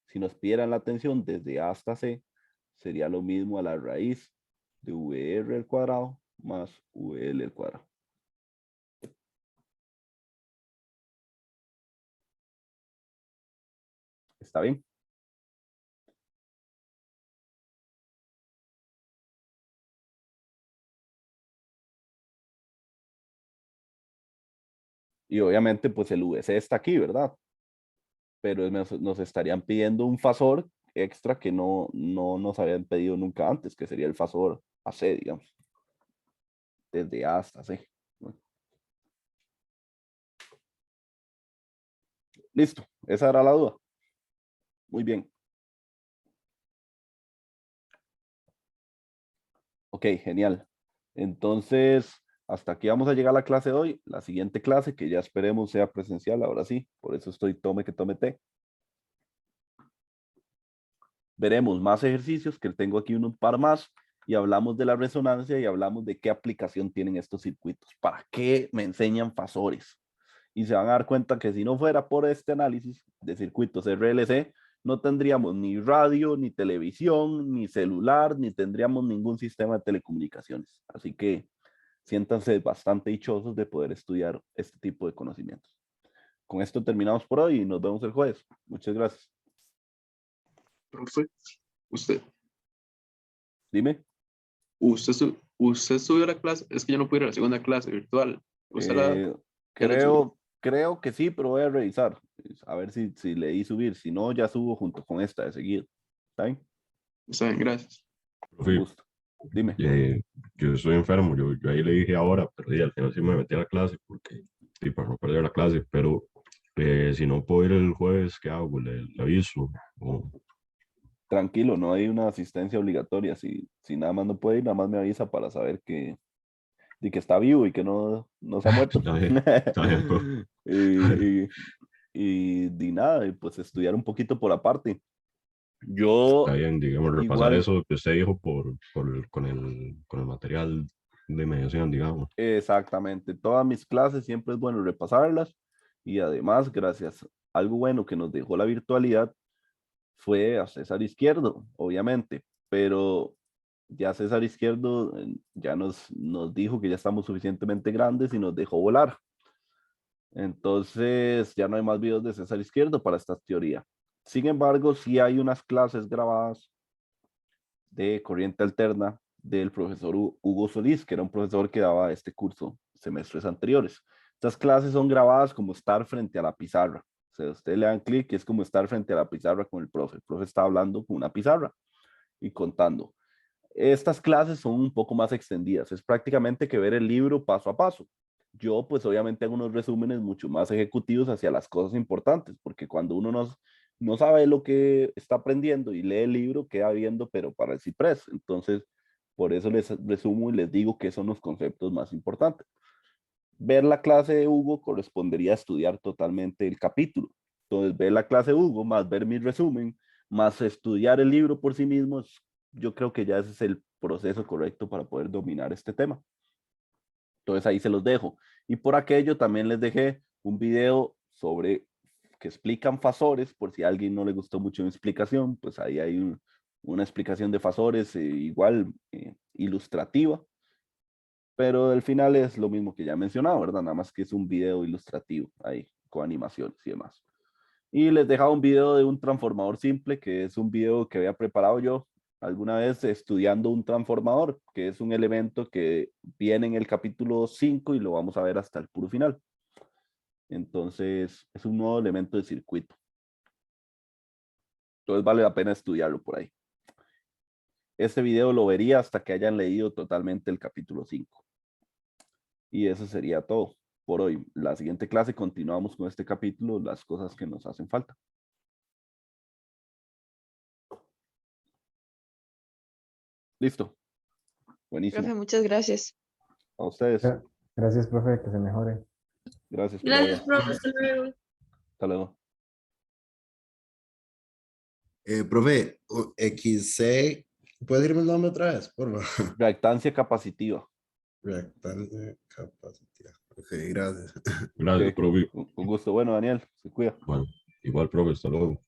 si nos pidieran la tensión desde A hasta C, sería lo mismo a la raíz de VR al cuadrado más VL al cuadrado. ¿Está bien? Y obviamente pues el VC está aquí, ¿verdad? Pero nos estarían pidiendo un fasor extra que no nos habían pedido nunca antes, que sería el fasor AC, digamos. Desde A hasta C. Listo. Esa era la duda. Muy bien. Ok, genial. Entonces, hasta aquí vamos a llegar a la clase de hoy. La siguiente clase, que ya esperemos sea presencial, ahora sí. Por eso estoy tome que tome té. Veremos más ejercicios, que tengo aquí un par más, y hablamos de la resonancia y hablamos de qué aplicación tienen estos circuitos. ¿Para qué me enseñan fasores? Y se van a dar cuenta que si no fuera por este análisis de circuitos RLC, no tendríamos ni radio, ni televisión, ni celular, ni tendríamos ningún sistema de telecomunicaciones. Así que siéntanse bastante dichosos de poder estudiar este tipo de conocimientos. Con esto terminamos por hoy y nos vemos el jueves. Muchas gracias.
Profe, usted,
Dime.
usted subió la clase, es que yo no pude ir a la segunda clase virtual. ¿Usted la ya la subió?
Creo que sí, pero voy a revisar. A ver si leí subir. Si no, ya subo junto con esta de seguido. ¿Está bien?
Está bien, gracias.
Con
Profe,
gusto. Dime.
yo estoy enfermo, yo ahí le dije ahora, pero al final sí me metí a la clase porque, sí, para no perder la clase, pero si no puedo ir el jueves, ¿qué hago? Le aviso. O-
Tranquilo, no hay una asistencia obligatoria. Si nada más no puede ir, nada más me avisa para saber de que está vivo y que no se ha muerto.
Está bien, está bien, profe.
y nada, y pues estudiar un poquito por aparte. Yo
Está bien, digamos, repasar
igual,
eso que usted dijo con el material de mediación, digamos.
exactamente, todas mis clases siempre es bueno repasarlas y además, gracias, algo bueno que nos dejó la virtualidad fue a César Izquierdo, obviamente, pero ya César Izquierdo ya nos dijo que ya estamos suficientemente grandes y nos dejó volar. Entonces ya no hay más videos de César Izquierdo para esta teoría. Sin embargo, sí hay unas clases grabadas de corriente alterna del profesor Hugo Solís, que era un profesor que daba este curso semestres anteriores. Estas clases son grabadas como estar frente a la pizarra. O sea, usted le dan clic y es como estar frente a la pizarra con el profe. El profe está hablando con una pizarra y contando. Estas clases son un poco más extendidas. Es prácticamente que ver el libro paso a paso. Yo, pues obviamente hago unos resúmenes mucho más ejecutivos hacia las cosas importantes, porque cuando uno no sabe lo que está aprendiendo y lee el libro, queda viendo, pero para el ciprés. Entonces, por eso les resumo y les digo que son los conceptos más importantes. Ver la clase de Hugo correspondería a estudiar totalmente el capítulo. Entonces, ver la clase de Hugo, más ver mi resumen, más estudiar el libro por sí mismo, yo creo que ya ese es el proceso correcto para poder dominar este tema. Entonces ahí se los dejo. Y por aquello también les dejé un video sobre que explican fasores, por si a alguien no le gustó mucho mi explicación, pues ahí hay una explicación de fasores igual ilustrativa, pero al final es lo mismo que ya he mencionado, ¿verdad? Nada más que es un video ilustrativo ahí con animaciones y demás. Y les dejaba un video de un transformador simple, que es un video que había preparado yo alguna vez estudiando un transformador, que es un elemento que viene en el capítulo 5 y lo vamos a ver hasta el puro final. Entonces, es un nuevo elemento de circuito. Entonces, vale la pena estudiarlo por ahí. Este video lo vería hasta que hayan leído totalmente el capítulo 5. Y eso sería todo por hoy. La siguiente clase continuamos con este capítulo, las cosas que nos hacen falta. Listo. Buenísimo.
Profe, muchas gracias.
A ustedes.
Gracias, profe, que se mejore.
Gracias.
Gracias, profe. Hasta luego.
Hasta luego.
Profe, XC, ¿puedes decirme el nombre otra vez, por favor?
Reactancia capacitiva.
Reactante capacitiva. Ok, gracias.
Gracias,
Ok,
profe.
con gusto. Bueno, Daniel, se cuida.
Bueno, igual, profe, hasta luego.